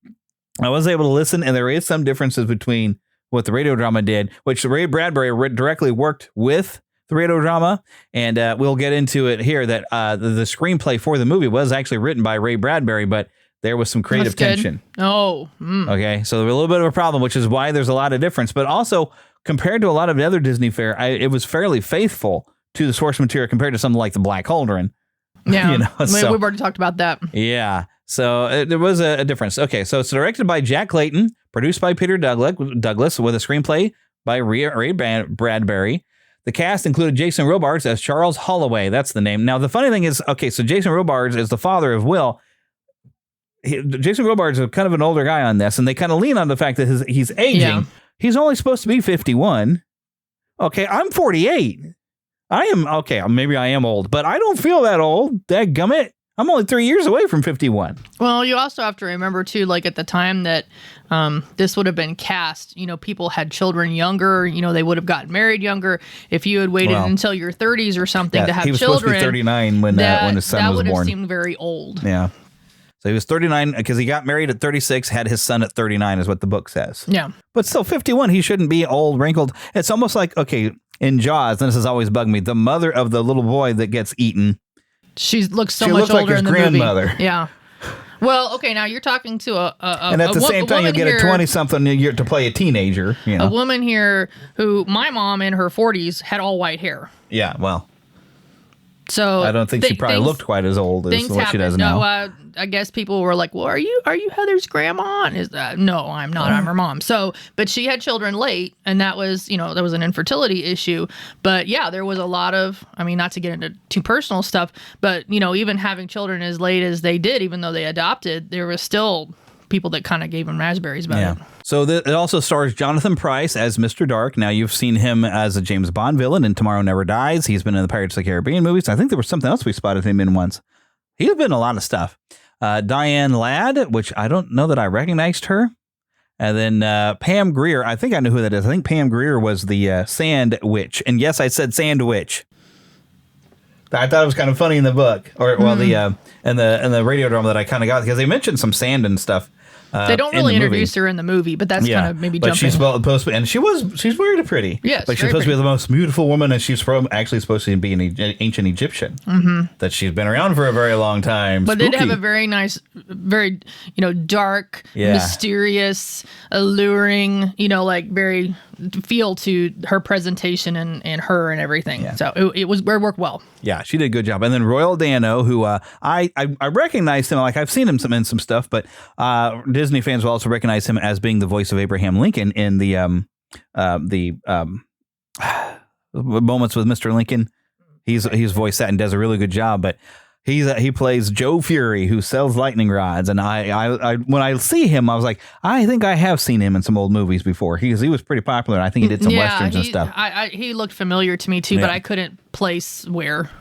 I was able to listen, and there is some differences between what the radio drama did, which Ray Bradbury directly worked with the radio drama, and we'll get into it here that the screenplay for the movie was actually written by Ray Bradbury, but there was some creative tension. Oh. Okay, so a little bit of a problem, which is why there's a lot of difference. But also, compared to a lot of the other Disney fare, it was fairly faithful to the source material compared to something like The Black Cauldron. Yeah, we've already talked about that. Yeah, so there was a difference. Okay, so it's directed by Jack Clayton, produced by Peter Douglas, with a screenplay by Ray Bradbury. The cast included Jason Robards as Charles Holloway. That's the name. Now, the funny thing is, okay, so Jason Robards is the father of Will. Jason Robards is kind of an older guy on this, and they kind of lean on the fact that he's aging. Yeah. He's only supposed to be 51. Okay, I'm 48. I am, okay, maybe I am old, but I don't feel that old. Dadgummit. I'm only 3 years away from 51. Well, you also have to remember, too, like at the time that this would have been cast, people had children younger, they would have gotten married younger. If you had waited until your 30s or something to have children. He was supposed to be 39 when his son was born. That would have seemed very old. Yeah. So he was 39 because he got married at 36, had his son at 39 is what the book says. Yeah. But still, 51, he shouldn't be old, wrinkled. It's almost like, okay, in Jaws, and this has always bugged me, the mother of the little boy that gets eaten. She looks so much older in the grandmother. Movie. Yeah. Well, okay, now you're talking to a and at the same time, you get a 20-something to play a teenager. A woman here who, my mom in her 40s, had all white hair. Yeah, well. So I don't think she probably looked quite as old as what she does now. No, I guess people were like, "Well, are you Heather's grandma?" No, I'm not. I'm her mom. So, but she had children late, and that was an infertility issue. But yeah, there was a lot of, not to get into too personal stuff, but even having children as late as they did, even though they adopted, there was still people that kind of gave him raspberries about it. So it also stars Jonathan Pryce as Mr. Dark. Now, you've seen him as a James Bond villain in Tomorrow Never Dies. He's been in the Pirates of the Caribbean movies. I think there was something else we spotted him in once. He's been in a lot of stuff. Diane Ladd, which I don't know that I recognized her. And then Pam Grier. I think I know who that is. I think Pam Grier was the Sand Witch. And yes, I said Sand Witch. I thought it was kind of funny in the book, or the and the radio drama that I kind of got, because they mentioned some sand and stuff. They don't really introduce her in the movie, but that's kind of maybe but jumping. She's supposed to, and she's very pretty. Yes, but she's supposed to be the most beautiful woman, and she's actually supposed to be an ancient Egyptian. That she's been around for a very long time. But they have a very nice, very dark, mysterious, alluring, like very feel to her presentation and her and everything. Yeah. So it worked well. Yeah, she did a good job. And then Royal Dano, who I recognized him, like I've seen him in some stuff, but Disney fans will also recognize him as being the voice of Abraham Lincoln in the Moments with Mr. Lincoln. He's voiced that and does a really good job. But he plays Joe Fury, who sells lightning rods. And I when I see him, I was like, I think I have seen him in some old movies before. He was pretty popular. I think he did some westerns and stuff. He looked familiar to me too, but I couldn't place where.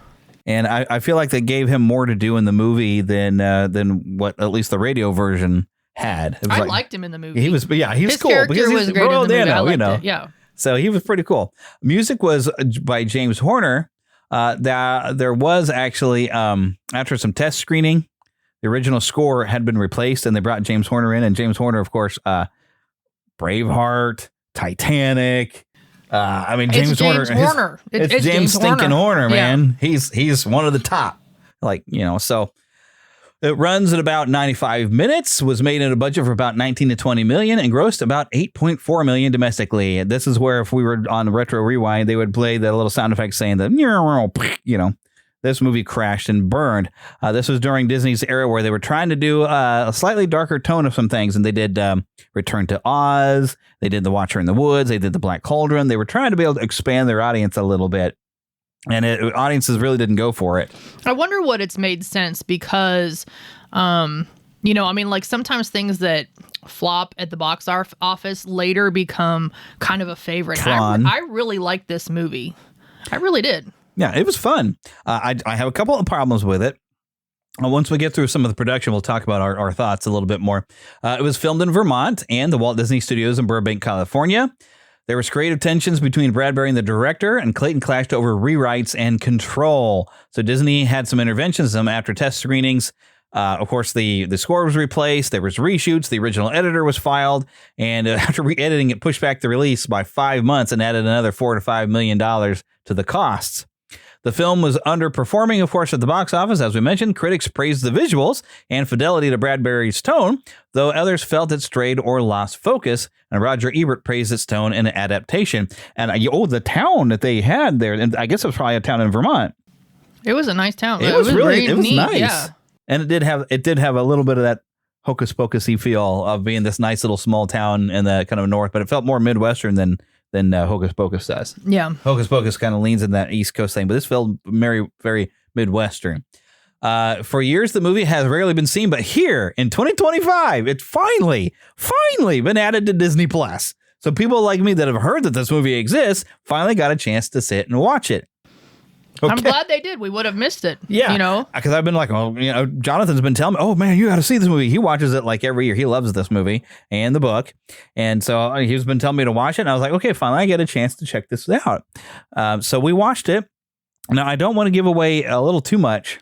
And I feel like they gave him more to do in the movie than what at least the radio version had. I liked him in the movie. He was cool. Character because was great Royal in the movie. I liked Dano, it. Yeah. So he was pretty cool. Music was by James Horner. There was actually, after some test screening, the original score had been replaced, and they brought James Horner in. And James Horner, of course, Braveheart, Titanic. James Horner. It's James stinking Horner, man. Yeah. He's one of the top. So it runs at about 95 minutes, was made at a budget for about 19 to 20 million, and grossed about 8.4 million domestically. And this is where, if we were on Retro Rewind, they would play the little sound effect saying that, this movie crashed and burned. This was during Disney's era where they were trying to do a slightly darker tone of some things. And they did Return to Oz. They did The Watcher in the Woods. They did The Black Cauldron. They were trying to be able to expand their audience a little bit. And audiences really didn't go for it. I wonder what it's made sense because, sometimes things that flop at the box office later become kind of a favorite. I really liked this movie. I really did. Yeah, it was fun. I have a couple of problems with it. Once we get through some of the production, we'll talk about our thoughts a little bit more. It was filmed in Vermont and the Walt Disney Studios in Burbank, California. There was creative tensions between Bradbury and the director, and Clayton clashed over rewrites and control. So Disney had some interventions after test screenings. Of course, the score was replaced. There was reshoots. The original editor was filed. And after re-editing, it pushed back the release by 5 months and added another $4 to $5 million to the costs. The film was underperforming, of course, at the box office. As we mentioned, critics praised the visuals and fidelity to Bradbury's tone, though others felt it strayed or lost focus. And Roger Ebert praised its tone and adaptation. And the town that they had there, and I guess it was probably a town in Vermont. It was a nice town. It was neat. nice. Yeah. And it did have a little bit of that hocus pocusy feel of being this nice little small town in the kind of north, but it felt more Midwestern than Hocus Pocus does. Yeah. Hocus Pocus kind of leans in that East Coast thing, but this felt very, very Midwestern. For years, the movie has rarely been seen, but here in 2025, it's finally been added to Disney Plus. So people like me that have heard that this movie exists finally got a chance to sit and watch it. Okay. I'm glad they did. We would have missed it. Yeah. Because I've been like, Jonathan's been telling me, oh, man, you got to see this movie. He watches it like every year. He loves this movie and the book. And so he's been telling me to watch it. And I was like, okay, finally, I get a chance to check this out. So we watched it. Now, I don't want to give away a little too much.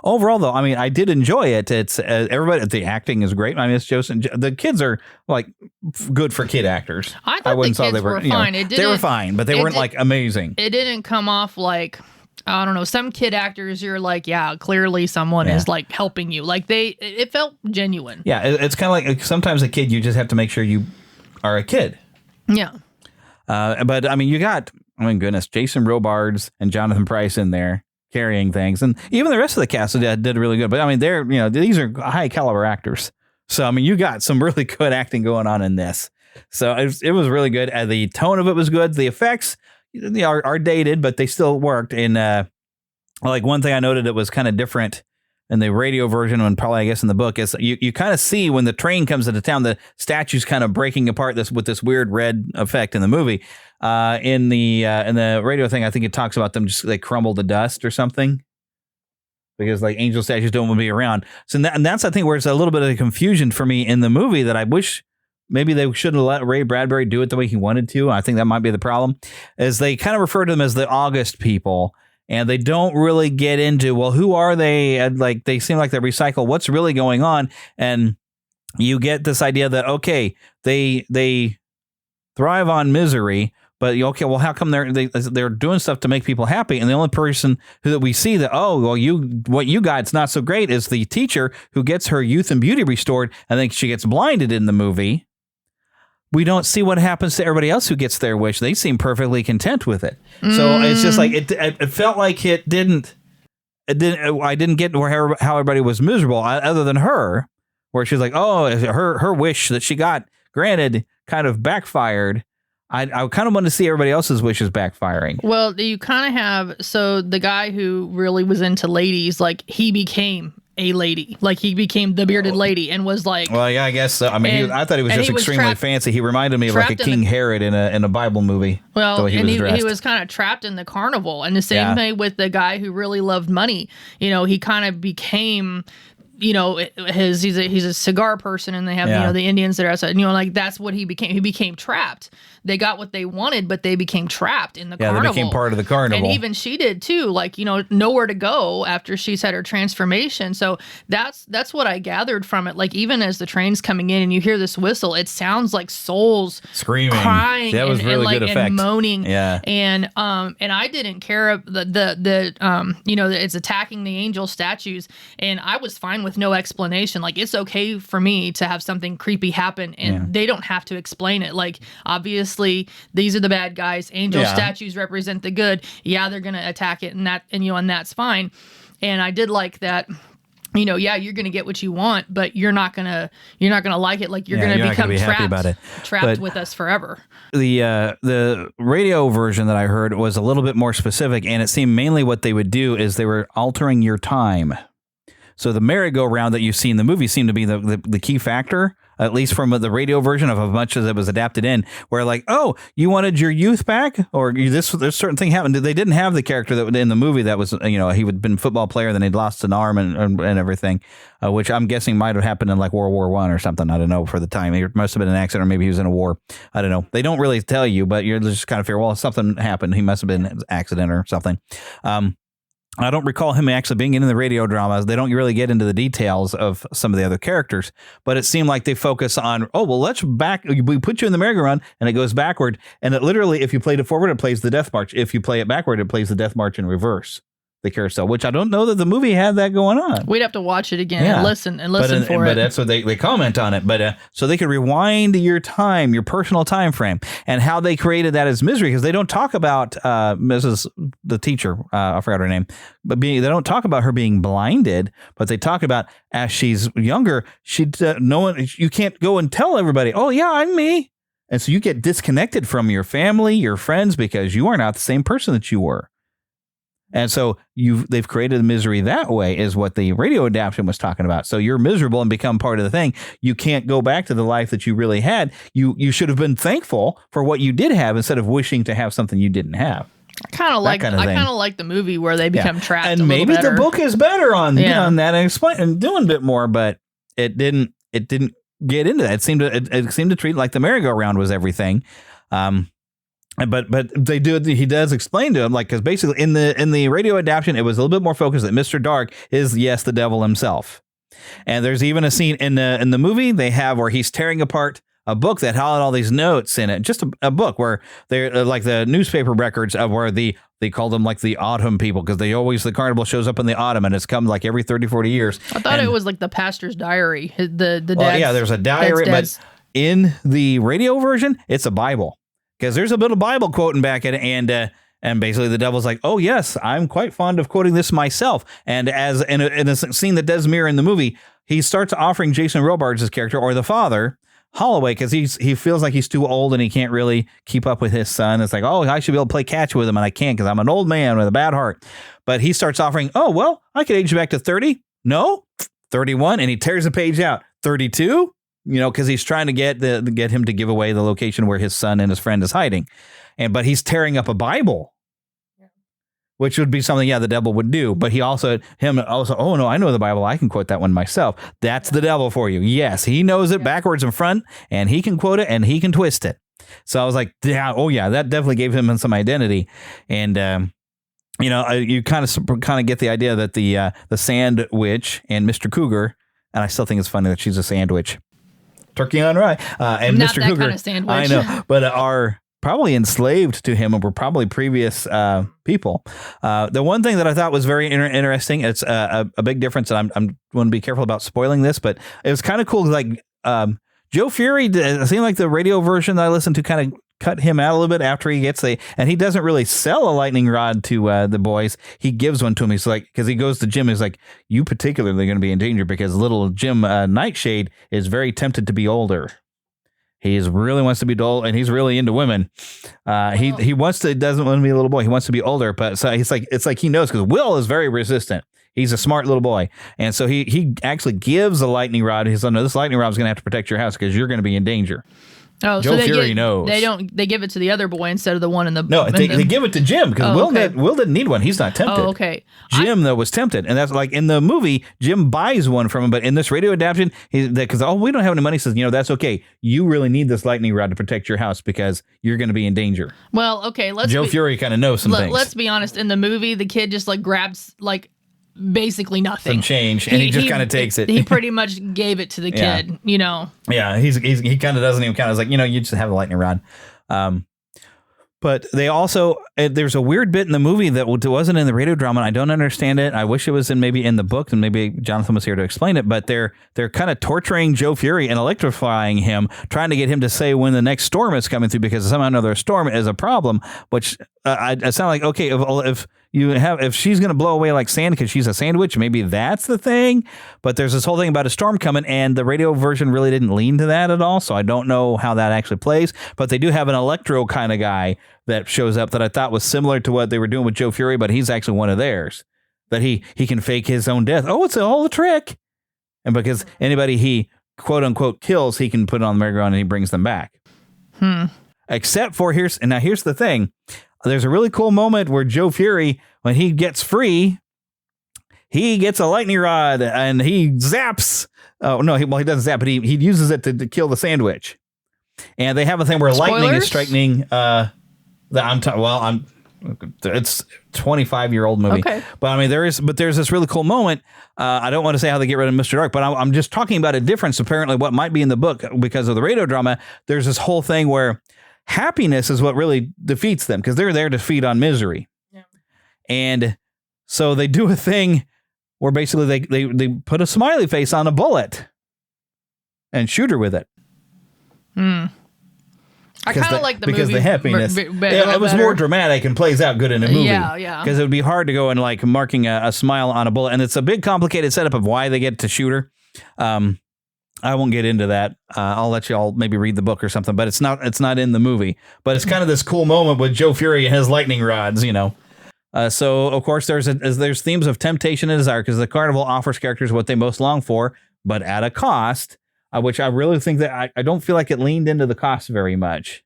Overall, though, I did enjoy it. It's everybody. The acting is great. It's Joseph. The kids are like good for kid actors. I thought the kids were fine. They were fine, but they weren't like amazing. It didn't come off like, I don't know, some kid actors. You're like, yeah, clearly someone is like helping you. Like it felt genuine. Yeah, it's kind of like sometimes a kid. You just have to make sure you are a kid. Yeah. But you got goodness, Jason Robards and Jonathan Pryce in there carrying things, and even the rest of the cast did really good. But they're these are high caliber actors, so you got some really good acting going on in this. So it was really good. The tone of it was good. The effects are dated, but they still worked. And like one thing I noted, it was kind of different in the radio version, and probably I guess in the book, is you kind of see when the train comes into town, the statues kind of breaking apart with this weird red effect in the movie. In the radio thing, I think it talks about them just like crumble to dust or something, because like angel statues don't want to be around. So that's I think where it's a little bit of confusion for me in the movie, that I wish maybe they shouldn't have let Ray Bradbury do it the way he wanted to. I think that might be the problem, is they kind of refer to them as the August people. And they don't really get into, well, who are they? And like, they seem like they recycle what's really going on. And you get this idea that, okay, they thrive on misery, but okay, well, how come they're doing stuff to make people happy? And the only person that we see that, oh, well, what you got, it's not so great, is the teacher who gets her youth and beauty restored. I think she gets blinded in the movie. We don't see what happens to everybody else who gets their wish. They seem perfectly content with it. So it's just like it felt like I didn't get how everybody was miserable other than her, where she's like, oh, her wish that she got granted kind of backfired. I kind of want to see everybody else's wishes backfiring. Well, you kind of have, so the guy who really was into ladies, like he became a lady, like he became the bearded lady and was like, well, yeah, I guess so. I mean, I thought he was just extremely fancy. He reminded me of like a King Herod in a Bible movie. Well, he was kind of trapped in the carnival, and the same thing with the guy who really loved money. You know, he kind of became, you know, he's a cigar person, and they have you know, the Indians there outside. You know, like that's what he became. He became trapped. They got what they wanted, but they became trapped in the carnival. Yeah, they became part of the carnival. And even she did too, like, you know, nowhere to go after she's had her transformation. So that's what I gathered from it. Like, even as the train's coming in and you hear this whistle, it sounds like souls screaming, crying, that was really good effect. And moaning. Yeah. And I didn't care of the you know, it's attacking the angel statues, and I was fine with no explanation. Like, it's okay for me to have something creepy happen, and they don't have to explain it. Like, obviously these are the bad guys. Angel statues represent the good. Yeah, they're gonna attack it, and that's fine. And I did like that. You know, yeah, you're gonna get what you want, but you're not gonna like it. Like, you're gonna become trapped with us forever. The radio version that I heard was a little bit more specific, and it seemed mainly what they would do is they were altering your time. So the merry-go-round that you see in the movie seemed to be the key factor, at least from the radio version of as much as it was adapted in, where like, oh, you wanted your youth back, or this certain thing happened. They didn't have the character that in the movie that was, you know, he had been a football player, then he'd lost an arm and everything, which I'm guessing might have happened in like World War I or something. I don't know for the time. It must have been an accident, or maybe he was in a war. I don't know. They don't really tell you, but you're just kind of figure, well, something happened. He must have been an accident or something. I don't recall him actually being in the radio dramas. They don't really get into the details of some of the other characters, but it seemed like they focus on, oh, well, we put you in the merry-go-round and it goes backward. And it literally, if you played it forward, it plays the Death March. If you play it backward, it plays the Death March in reverse, the carousel, which I don't know that the movie had that going on. We'd have to watch it again and listen for it. But that's what they comment on it. But so they could rewind your time, your personal time frame, and how they created that as misery, because they don't talk about the teacher. I forgot her name, but they don't talk about her being blinded, but they talk about as she's younger, you can't go and tell everybody, oh yeah, I'm me. And so you get disconnected from your family, your friends, because you are not the same person that you were. And so they've created misery that way, is what the radio adaptation was talking about. So you're miserable and become part of the thing. You can't go back to the life that you really had. You should have been thankful for what you did have instead of wishing to have something you didn't have. I kind of like the movie where they become trapped. And maybe the book is better on that and doing a bit more, but it didn't get into that. It seemed to treat like the merry-go-round was everything. But he does explain to him, like, because basically in the radio adaptation, it was a little bit more focused that Mr. Dark is, yes, the devil himself. And there's even a scene in the movie they have where he's tearing apart a book that had all these notes in it, just a book where they're like the newspaper records of where they call them like the autumn people, because the carnival shows up in the autumn, and it's come like every 30, 40 years. I thought it was like the pastor's diary. There's a diary, but in the radio version, it's a Bible. Because there's a bit of Bible quoting back at it, and basically the devil's like, oh yes, I'm quite fond of quoting this myself. And as in a scene that does mirror in the movie, he starts offering Jason Robards' character, or the father, Holloway, because he feels like he's too old and he can't really keep up with his son. It's like, oh, I should be able to play catch with him, and I can't because I'm an old man with a bad heart. But he starts offering, oh, well, I could age you back to 30. No, 31, and he tears the page out. 32. You know, because he's trying to get him to give away the location where his son and his friend is hiding, but he's tearing up a Bible, which would be something the devil would do. But he also, oh no, I know the Bible, I can quote that one myself. That's the devil for you. Yes, he knows it backwards and front, and he can quote it and he can twist it. So I was like, that definitely gave him some identity, and you know, you kind of get the idea that the Sand Witch and Mr. Cougar, and I still think it's funny that she's a sandwich, turkey on rye, and Not Mr. that Cougar, kind of sandwich. I know, but are probably enslaved to him and were probably previous people. The one thing that I thought was very interesting, it's a big difference, and I'm want to be careful about spoiling this, but it was kind of cool. Like Joe Fury, it seemed like the radio version that I listened to kind of cut him out a little bit after he gets and he doesn't really sell a lightning rod to the boys. He gives one to him. He's like, because he goes to Jim, he's like, you particularly going to be in danger because little Jim Nightshade is very tempted to be older. He really wants to be dull, and he's really into women. He doesn't want to be a little boy. He wants to be older, but so he's like, it's like he knows because Will is very resistant. He's a smart little boy, and so he actually gives a lightning rod. He's like, no, this lightning rod is going to have to protect your house because you're going to be in danger. Oh, Joe Fury knows. They give it to the other boy instead of the one in the. No, they give it to Jim because Will didn't need one. He's not tempted. Oh, okay. Jim though was tempted, and that's like in the movie, Jim buys one from him, but in this radio adaptation, because we don't have any money, he says, you know, that's okay. You really need this lightning rod to protect your house because you're going to be in danger. Well, okay, Joe Fury kind of knows some things. Let's be honest. In the movie, the kid just like grabs like basically nothing. Some change, and he just kind of takes it. He pretty much gave it to the kid, you know. Yeah, he kind of doesn't even count. It's like, you know, you just have a lightning rod. But they also, there's a weird bit in the movie that wasn't in the radio drama, and I don't understand it. I wish it was maybe in the book, and maybe Jonathan was here to explain it, but they're kind of torturing Joe Fury and electrifying him, trying to get him to say when the next storm is coming through, because somehow or another a storm is a problem, which I sound like, okay, if she's going to blow away like sand because she's a sandwich, maybe that's the thing. But there's this whole thing about a storm coming, and the radio version really didn't lean to that at all. So I don't know how that actually plays. But they do have an electro kind of guy that shows up that I thought was similar to what they were doing with Joe Fury, but he's actually one of theirs. That he can fake his own death. Oh, it's all a trick. And because anybody he quote unquote kills, he can put it on the merry-go-round and he brings them back. Except for here's the thing. There's a really cool moment where Joe Fury, when he gets free, he gets a lightning rod and he zaps. Oh, no, he doesn't zap, but he uses it to kill the sandwich. And they have a thing where lightning is striking. It's 25-year-old movie. Okay. But I mean, there's this really cool moment. I don't want to say how they get rid of Mr. Dark, but I'm just talking about a difference. Apparently, what might be in the book because of the radio drama. There's this whole thing where happiness is what really defeats them because they're there to feed on misery. Yeah. And so they do a thing where basically they put a smiley face on a bullet and shoot her with it. I kind of like the movie because the happiness. It was more dramatic and plays out good in a movie. Yeah. Because it would be hard to go and like marking a smile on a bullet, and it's a big complicated setup of why they get to shoot her. I won't get into that. I'll let you all maybe read the book or something, but it's not in the movie. But it's kind of this cool moment with Joe Fury and his lightning rods, you know. So of course there's themes of temptation and desire because the Carnival offers characters what they most long for, but at a cost. Which I really think that I don't feel like it leaned into the cost very much.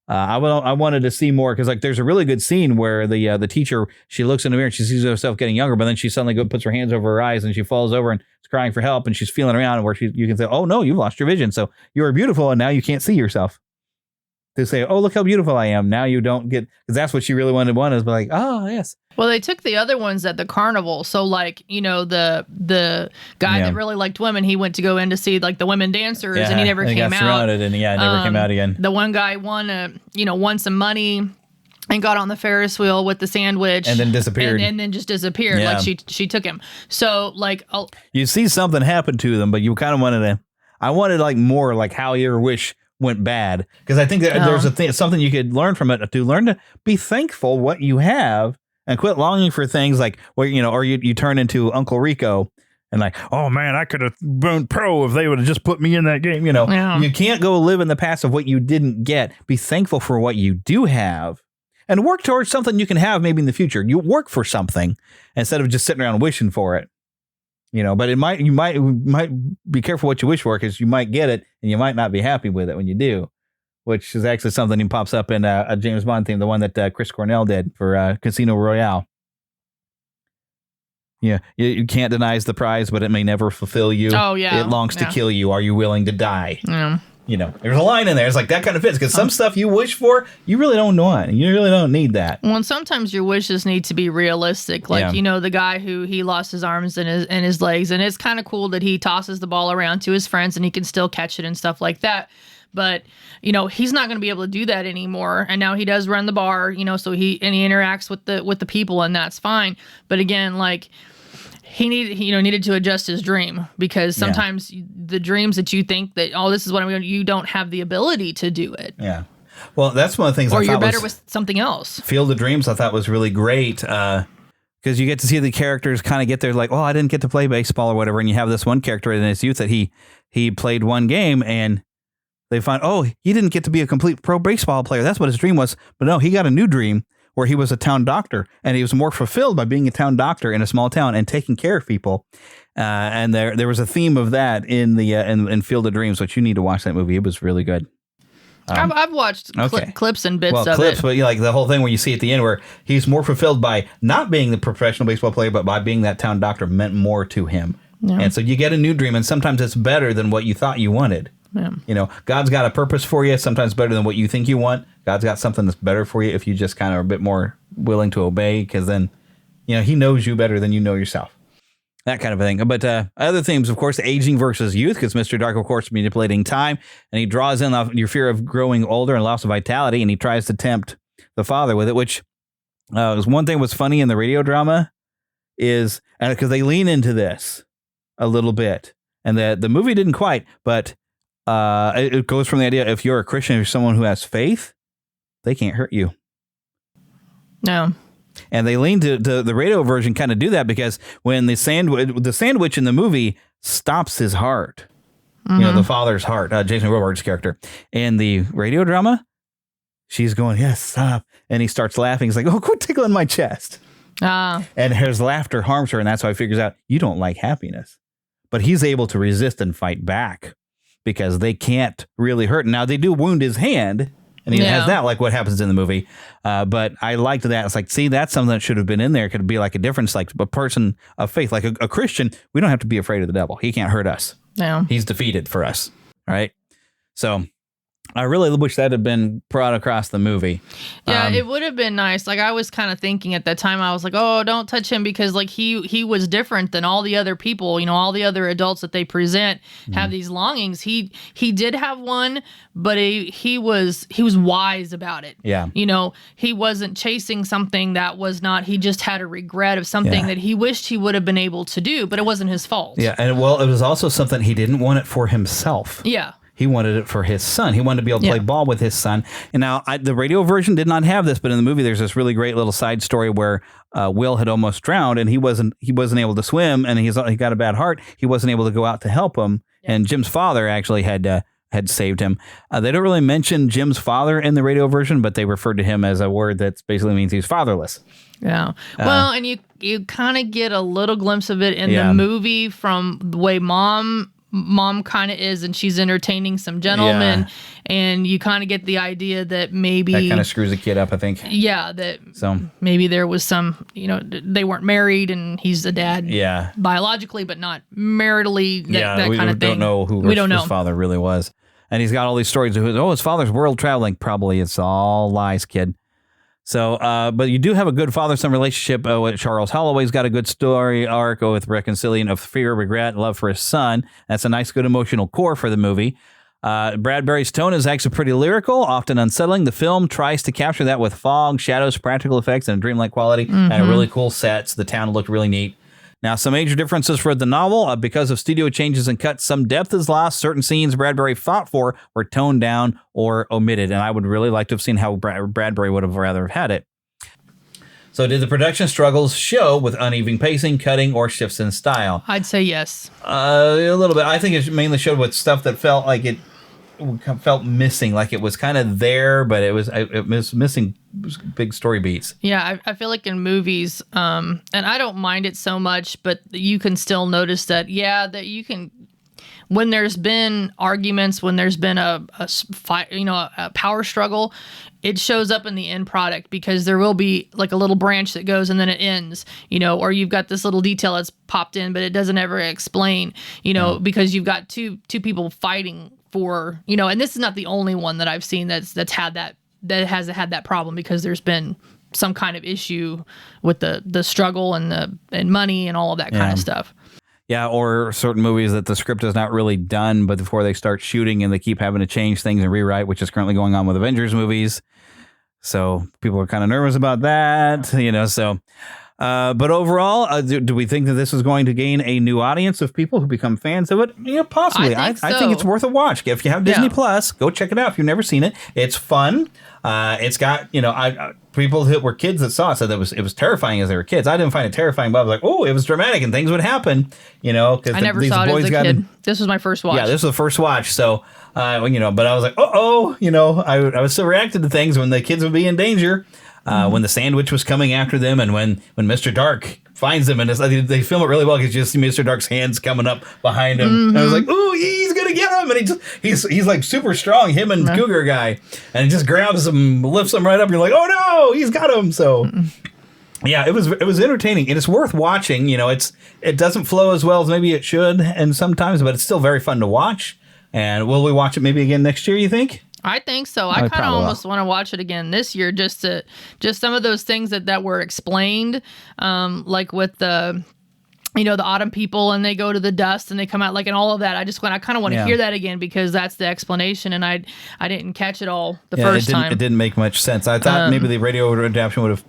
I wanted to see more because like there's a really good scene where the teacher, she looks in the mirror and she sees herself getting younger, but then she suddenly puts her hands over her eyes and she falls over and is crying for help and she's feeling around where you can say, oh no, you've lost your vision, so you were beautiful and now you can't see yourself. To say, oh look how beautiful I am, now you don't get, because that's what she really wanted is like, oh yes. Well, they took the other ones at the carnival. So, like, you know, the guy that really liked women, he went to go in to see like the women dancers, and he never came out. Surrounded and never came out again. The one guy won some money and got on the Ferris wheel with the sandwich, and then disappeared, and then just disappeared. Yeah. Like she took him. So, like, you see something happen to them, but you kind of I wanted like more like how your wish went bad, because I think that there's something you could learn from it, to learn to be thankful what you have and quit longing for things like where or you turn into Uncle Rico and like, oh man, I could have been pro if they would have just put me in that game. You can't go live in the past of what you didn't get. Be thankful for what you do have and work towards something you can have maybe in the future. You work for something instead of just sitting around wishing for it. But you might be careful what you wish for, because you might get it and you might not be happy with it when you do, which is actually something that pops up in a James Bond theme, the one that Chris Cornell did for Casino Royale. Yeah, you can't deny the prize, but it may never fulfill you. Oh, yeah. It longs to kill you. Are you willing to die? Yeah. there's a line in there. It's like that kind of fits because some stuff you wish for, you really don't want. You really don't need that. Well, and sometimes your wishes need to be realistic. Like, the guy who he lost his arms and his legs, and it's kind of cool that he tosses the ball around to his friends and he can still catch it and stuff like that. But, he's not going to be able to do that anymore. And now he does run the bar, so he interacts with the people, and that's fine. But again, like, he needed to adjust his dream because sometimes the dreams that you think that, this is what I'm going to, you don't have the ability to do it. Yeah. Well, that's one of the things I thought you're better with something else. Field of Dreams I thought was really great because you get to see the characters kind of get there like, I didn't get to play baseball or whatever. And you have this one character in his youth that he played one game and they find, he didn't get to be a complete pro baseball player. That's what his dream was. But no, he got a new dream where he was a town doctor, and he was more fulfilled by being a town doctor in a small town and taking care of people. And there was a theme of that in the in Field of Dreams, which you need to watch that movie. It was really good. I've watched clips and bits of clips, it. But like the whole thing where you see at the end where he's more fulfilled by not being the professional baseball player, but by being that town doctor meant more to him. Yeah. And so you get a new dream, and sometimes it's better than what you thought you wanted. Yeah. God's got a purpose for you, sometimes better than what you think you want. God's got something that's better for you if you just kind of are a bit more willing to obey, because then, he knows you better than you know yourself. That kind of a thing. But other themes, of course, aging versus youth, because Mr. Dark, of course, manipulating time, and he draws in your fear of growing older and loss of vitality, and he tries to tempt the father with it, which was one thing was funny in the radio drama is, because they lean into this a little bit, and the movie didn't quite, but it goes from the idea if you're a Christian, if you're someone who has faith, they can't hurt you. No. And they lean to the radio version kind of do that because when the sandwich in the movie stops his heart, the father's heart, Jason Robards' character, in the radio drama, she's going, yes, stop. And he starts laughing. He's like, quit tickling my chest. And his laughter harms her. And that's how he figures out you don't like happiness. But he's able to resist and fight back because they can't really hurt. Now, they do wound his hand, and he has that, like what happens in the movie. But I liked that. It's like, see, that's something that should have been in there. It could be like a difference, like a person of faith, like a Christian. We don't have to be afraid of the devil. He can't hurt us. No. He's defeated for us. All right. So I really wish that had been brought across the movie. Yeah, it would have been nice. Like, I was kind of thinking at that time, I was like, don't touch him because, like, he was different than all the other people. All the other adults that they present have these longings. He did have one, but he was wise about it. Yeah. He wasn't chasing something that was not. He just had a regret of something that he wished he would have been able to do, but it wasn't his fault. Yeah, and it was also something he didn't want it for himself. Yeah. He wanted it for his son. He wanted to be able to play ball with his son. And now the radio version did not have this, but in the movie, there's this really great little side story where Will had almost drowned, and he wasn't able to swim, and he got a bad heart. He wasn't able to go out to help him, and Jim's father actually had saved him. They don't really mention Jim's father in the radio version, but they referred to him as a word that basically means he's fatherless. Yeah. Well, and you kind of get a little glimpse of it in the movie from the way mom kind of is, and she's entertaining some gentlemen, and you kind of get the idea that maybe that kind of screws a kid up, I think. Yeah, maybe there was some, they weren't married, and he's a dad, biologically, but not maritally. That kind of thing. We don't know who his father really was, and he's got all these stories of his father's world traveling. Probably it's all lies, kid. So, but you do have a good father-son relationship with Charles Holloway's got a good story arc with reconciliation of fear, regret, and love for his son. That's a nice, good emotional core for the movie. Bradbury's tone is actually pretty lyrical, often unsettling. The film tries to capture that with fog, shadows, practical effects, and a dreamlike quality, and a really cool sets. The town looked really neat. Now, some major differences for the novel. Because of studio changes and cuts, some depth is lost. Certain scenes Bradbury fought for were toned down or omitted, and I would really like to have seen how Bradbury would have rather have had it. So did the production struggles show with uneven pacing, cutting, or shifts in style? I'd say yes. A little bit. I think it mainly showed with stuff that felt like it felt missing, like it was kind of there, but it was missing big story beats. Yeah, I feel like in movies, and I don't mind it so much, but you can still notice that, that you can, when there's been arguments, when there's been a fight, a power struggle, it shows up in the end product because there will be like a little branch that goes and then it ends, or you've got this little detail that's popped in, but it doesn't ever explain, because you've got two people fighting for, you know, and this is not the only one that I've seen that's had that has had that problem, because there's been some kind of issue with the struggle and money and all of that kind of stuff. Yeah, or certain movies that the script is not really done, but before they start shooting and they keep having to change things and rewrite, which is currently going on with Avengers movies. So people are kind of nervous about that, you know, so... but overall, do we think that this is going to gain a new audience of people who become fans of it? Yeah, possibly. I think it's worth a watch. If you have Disney Plus, go check it out if you've never seen it. It's fun. It's got, you know, people that were kids that saw it said that it was terrifying as they were kids. I didn't find it terrifying, but I was like, oh, it was dramatic and things would happen, you know. I never saw it as a kid. This was my first watch. Yeah, this was the first watch. So, you know, but I was like, you know, I was still reacting to things when the kids would be in danger. When the sandwich was coming after them, and when Mr. Dark finds them, and they film it really well because you just see Mr. Dark's hands coming up behind him. And I was like, "Ooh, he's gonna get him!" And he's like super strong, him and Cougar guy, and he just grabs him, lifts him right up. And you're like, "Oh no, he's got him!" So yeah, it was entertaining, and it's worth watching. You know, it doesn't flow as well as maybe it should, and sometimes, but it's still very fun to watch. And will we watch it maybe again next year, you think? I think so. I kind of almost want to watch it again this year, just some of those things that were explained, like with the, you know, the autumn people, and they go to the dust and they come out, like, and all of that. I kind of want to hear that again, because that's the explanation, and I didn't catch it all the first time. It didn't make much sense. I thought maybe the radio adaptation would have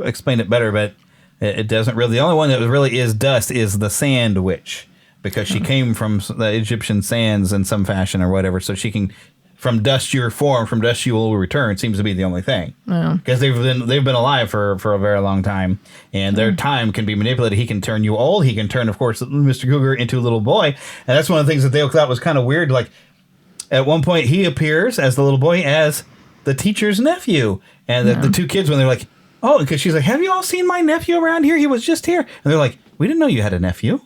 explained it better, but it doesn't really. The only one that really is dust is the Sand Witch, because she came from the Egyptian sands in some fashion or whatever, so she can. From dust you're formed, from dust you will return. Seems to be the only thing. Because they've been alive for a very long time, and their time can be manipulated. He can turn you old. He can turn, of course, Mr. Cougar into a little boy, and that's one of the things that they thought was kind of weird. Like at one point, he appears as the little boy as the teacher's nephew, and the two kids, when they're like, "Oh," because she's like, "Have you all seen my nephew around here? He was just here," and they're like, "We didn't know you had a nephew."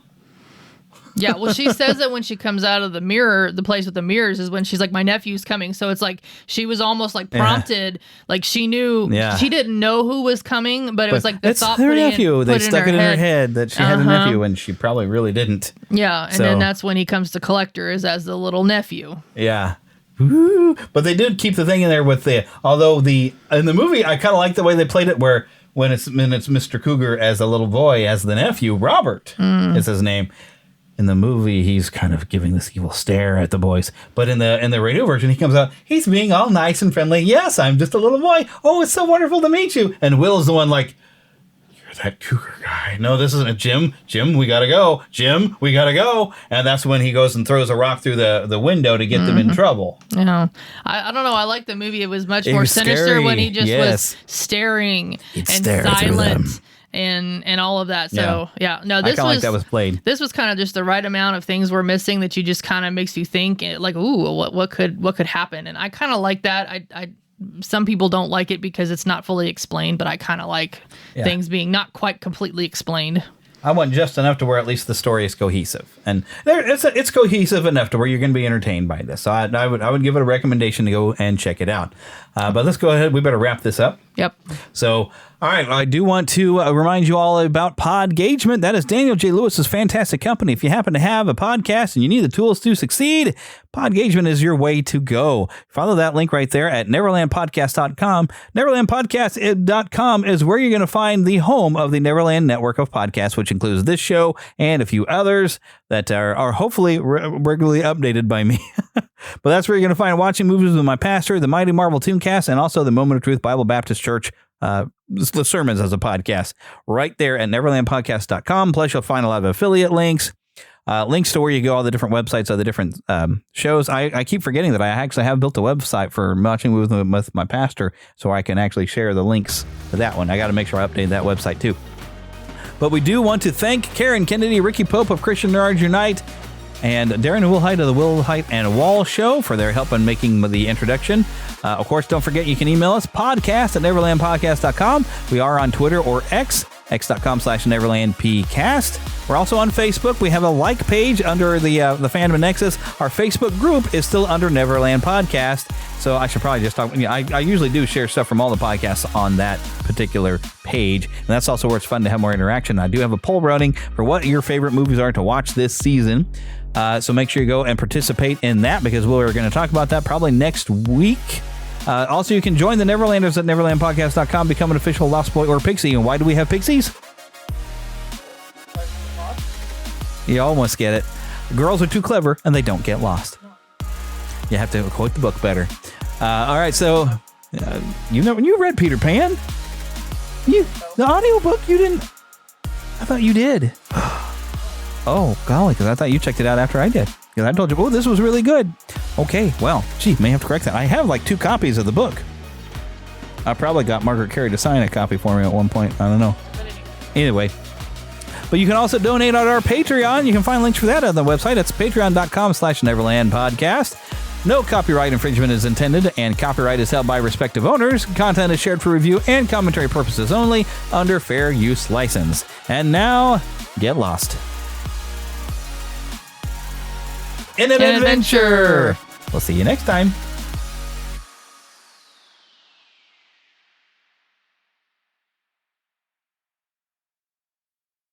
Yeah, well, she says that when she comes out of the mirror, the place with the mirrors, is when she's like, "My nephew's coming." So it's like she was almost like prompted, like she knew, she didn't know who was coming, but it was like the thought her nephew. They stuck it in her head that she had a nephew, and she probably really didn't. Yeah, and then that's when he comes to collect her, is as the little nephew. Yeah. Ooh. But they did keep the thing in there with in the movie, I kind of like the way they played it, where when it's Mr. Cougar as a little boy, as the nephew, Robert is his name. In the movie, he's kind of giving this evil stare at the boys. But in the radio version, he comes out, he's being all nice and friendly. "Yes, I'm just a little boy. Oh, it's so wonderful to meet you." And Will's the one like, "You're that Cougar guy. No, this isn't Jim. Jim, we gotta go. Jim, we gotta go." And that's when he goes and throws a rock through the window to get them in trouble. You know, I don't know. I like the movie. It was much more sinister scary. When he just was staring and silent. And all of that. So no, this was like that was played. This was kind of just the right amount of things were missing that you just kind of makes you think like, ooh, what could happen? And I kind of like that. I some people don't like it because it's not fully explained, but I kind of like things being not quite completely explained. I want just enough to where at least the story is cohesive, and it's cohesive enough to where you're going to be entertained by this. So I would give it a recommendation to go and check it out. But let's go ahead. We better wrap this up. Yep. So, all right. I do want to remind you all about Podgagement. That is Daniel J. Lewis's fantastic company. If you happen to have a podcast and you need the tools to succeed, Podgagement is your way to go. Follow that link right there at neverlandpodcast.com. Neverlandpodcast.com is where you're going to find the home of the Neverland network of podcasts, which includes this show and a few others that are hopefully regularly updated by me. But that's where you're going to find Watching Movies with My Pastor, the Mighty Marvel Tooncast, and also the Moment of Truth Bible Baptist Church, the sermons as a podcast, right there at neverlandpodcast.com. Plus, you'll find a lot of affiliate links, links to where you go, all the different websites of the different shows. I keep forgetting that I actually have built a website for Watching Movies with My Pastor, so I can actually share the links to that one. I got to make sure I update that website too. But we do want to thank Karen Kennedy, Ricky Pope of Christian Nerds Unite, and Darren Wilhite of the Wilhite and Wall Show for their help in making the introduction. Of course, don't forget you can email us, podcast@neverlandpodcast.com. We are on Twitter or x.com/neverlandpcast. We're also on Facebook. We have a like page under the Fandom Nexus. Our Facebook group is still under Neverland Podcast. So I should probably just talk. I usually do share stuff from all the podcasts on that particular page. And that's also where it's fun to have more interaction. I do have a poll running for what your favorite movies are to watch this season. So make sure you go and participate in that because we're going to talk about that probably next week. Also, you can join the Neverlanders at neverlandpodcast.com, become an official Lost Boy or Pixie. And why do we have Pixies? You almost get it. Girls are too clever and they don't get lost. You have to quote the book better. All right, so you read Peter Pan? The audiobook you didn't? I thought you did. Oh, golly, because I thought you checked it out after I did. Because I told you, oh, this was really good. Okay, well, gee, may have to correct that. I have like 2 copies of the book. I probably got Margaret Carey to sign a copy for me at one point. I don't know. Anyway. But you can also donate on our Patreon. You can find links for that on the website. It's patreon.com/neverlandpodcast. No copyright infringement is intended, and copyright is held by respective owners. Content is shared for review and commentary purposes only under fair use license. And now, get lost in an adventure. We'll see you next time.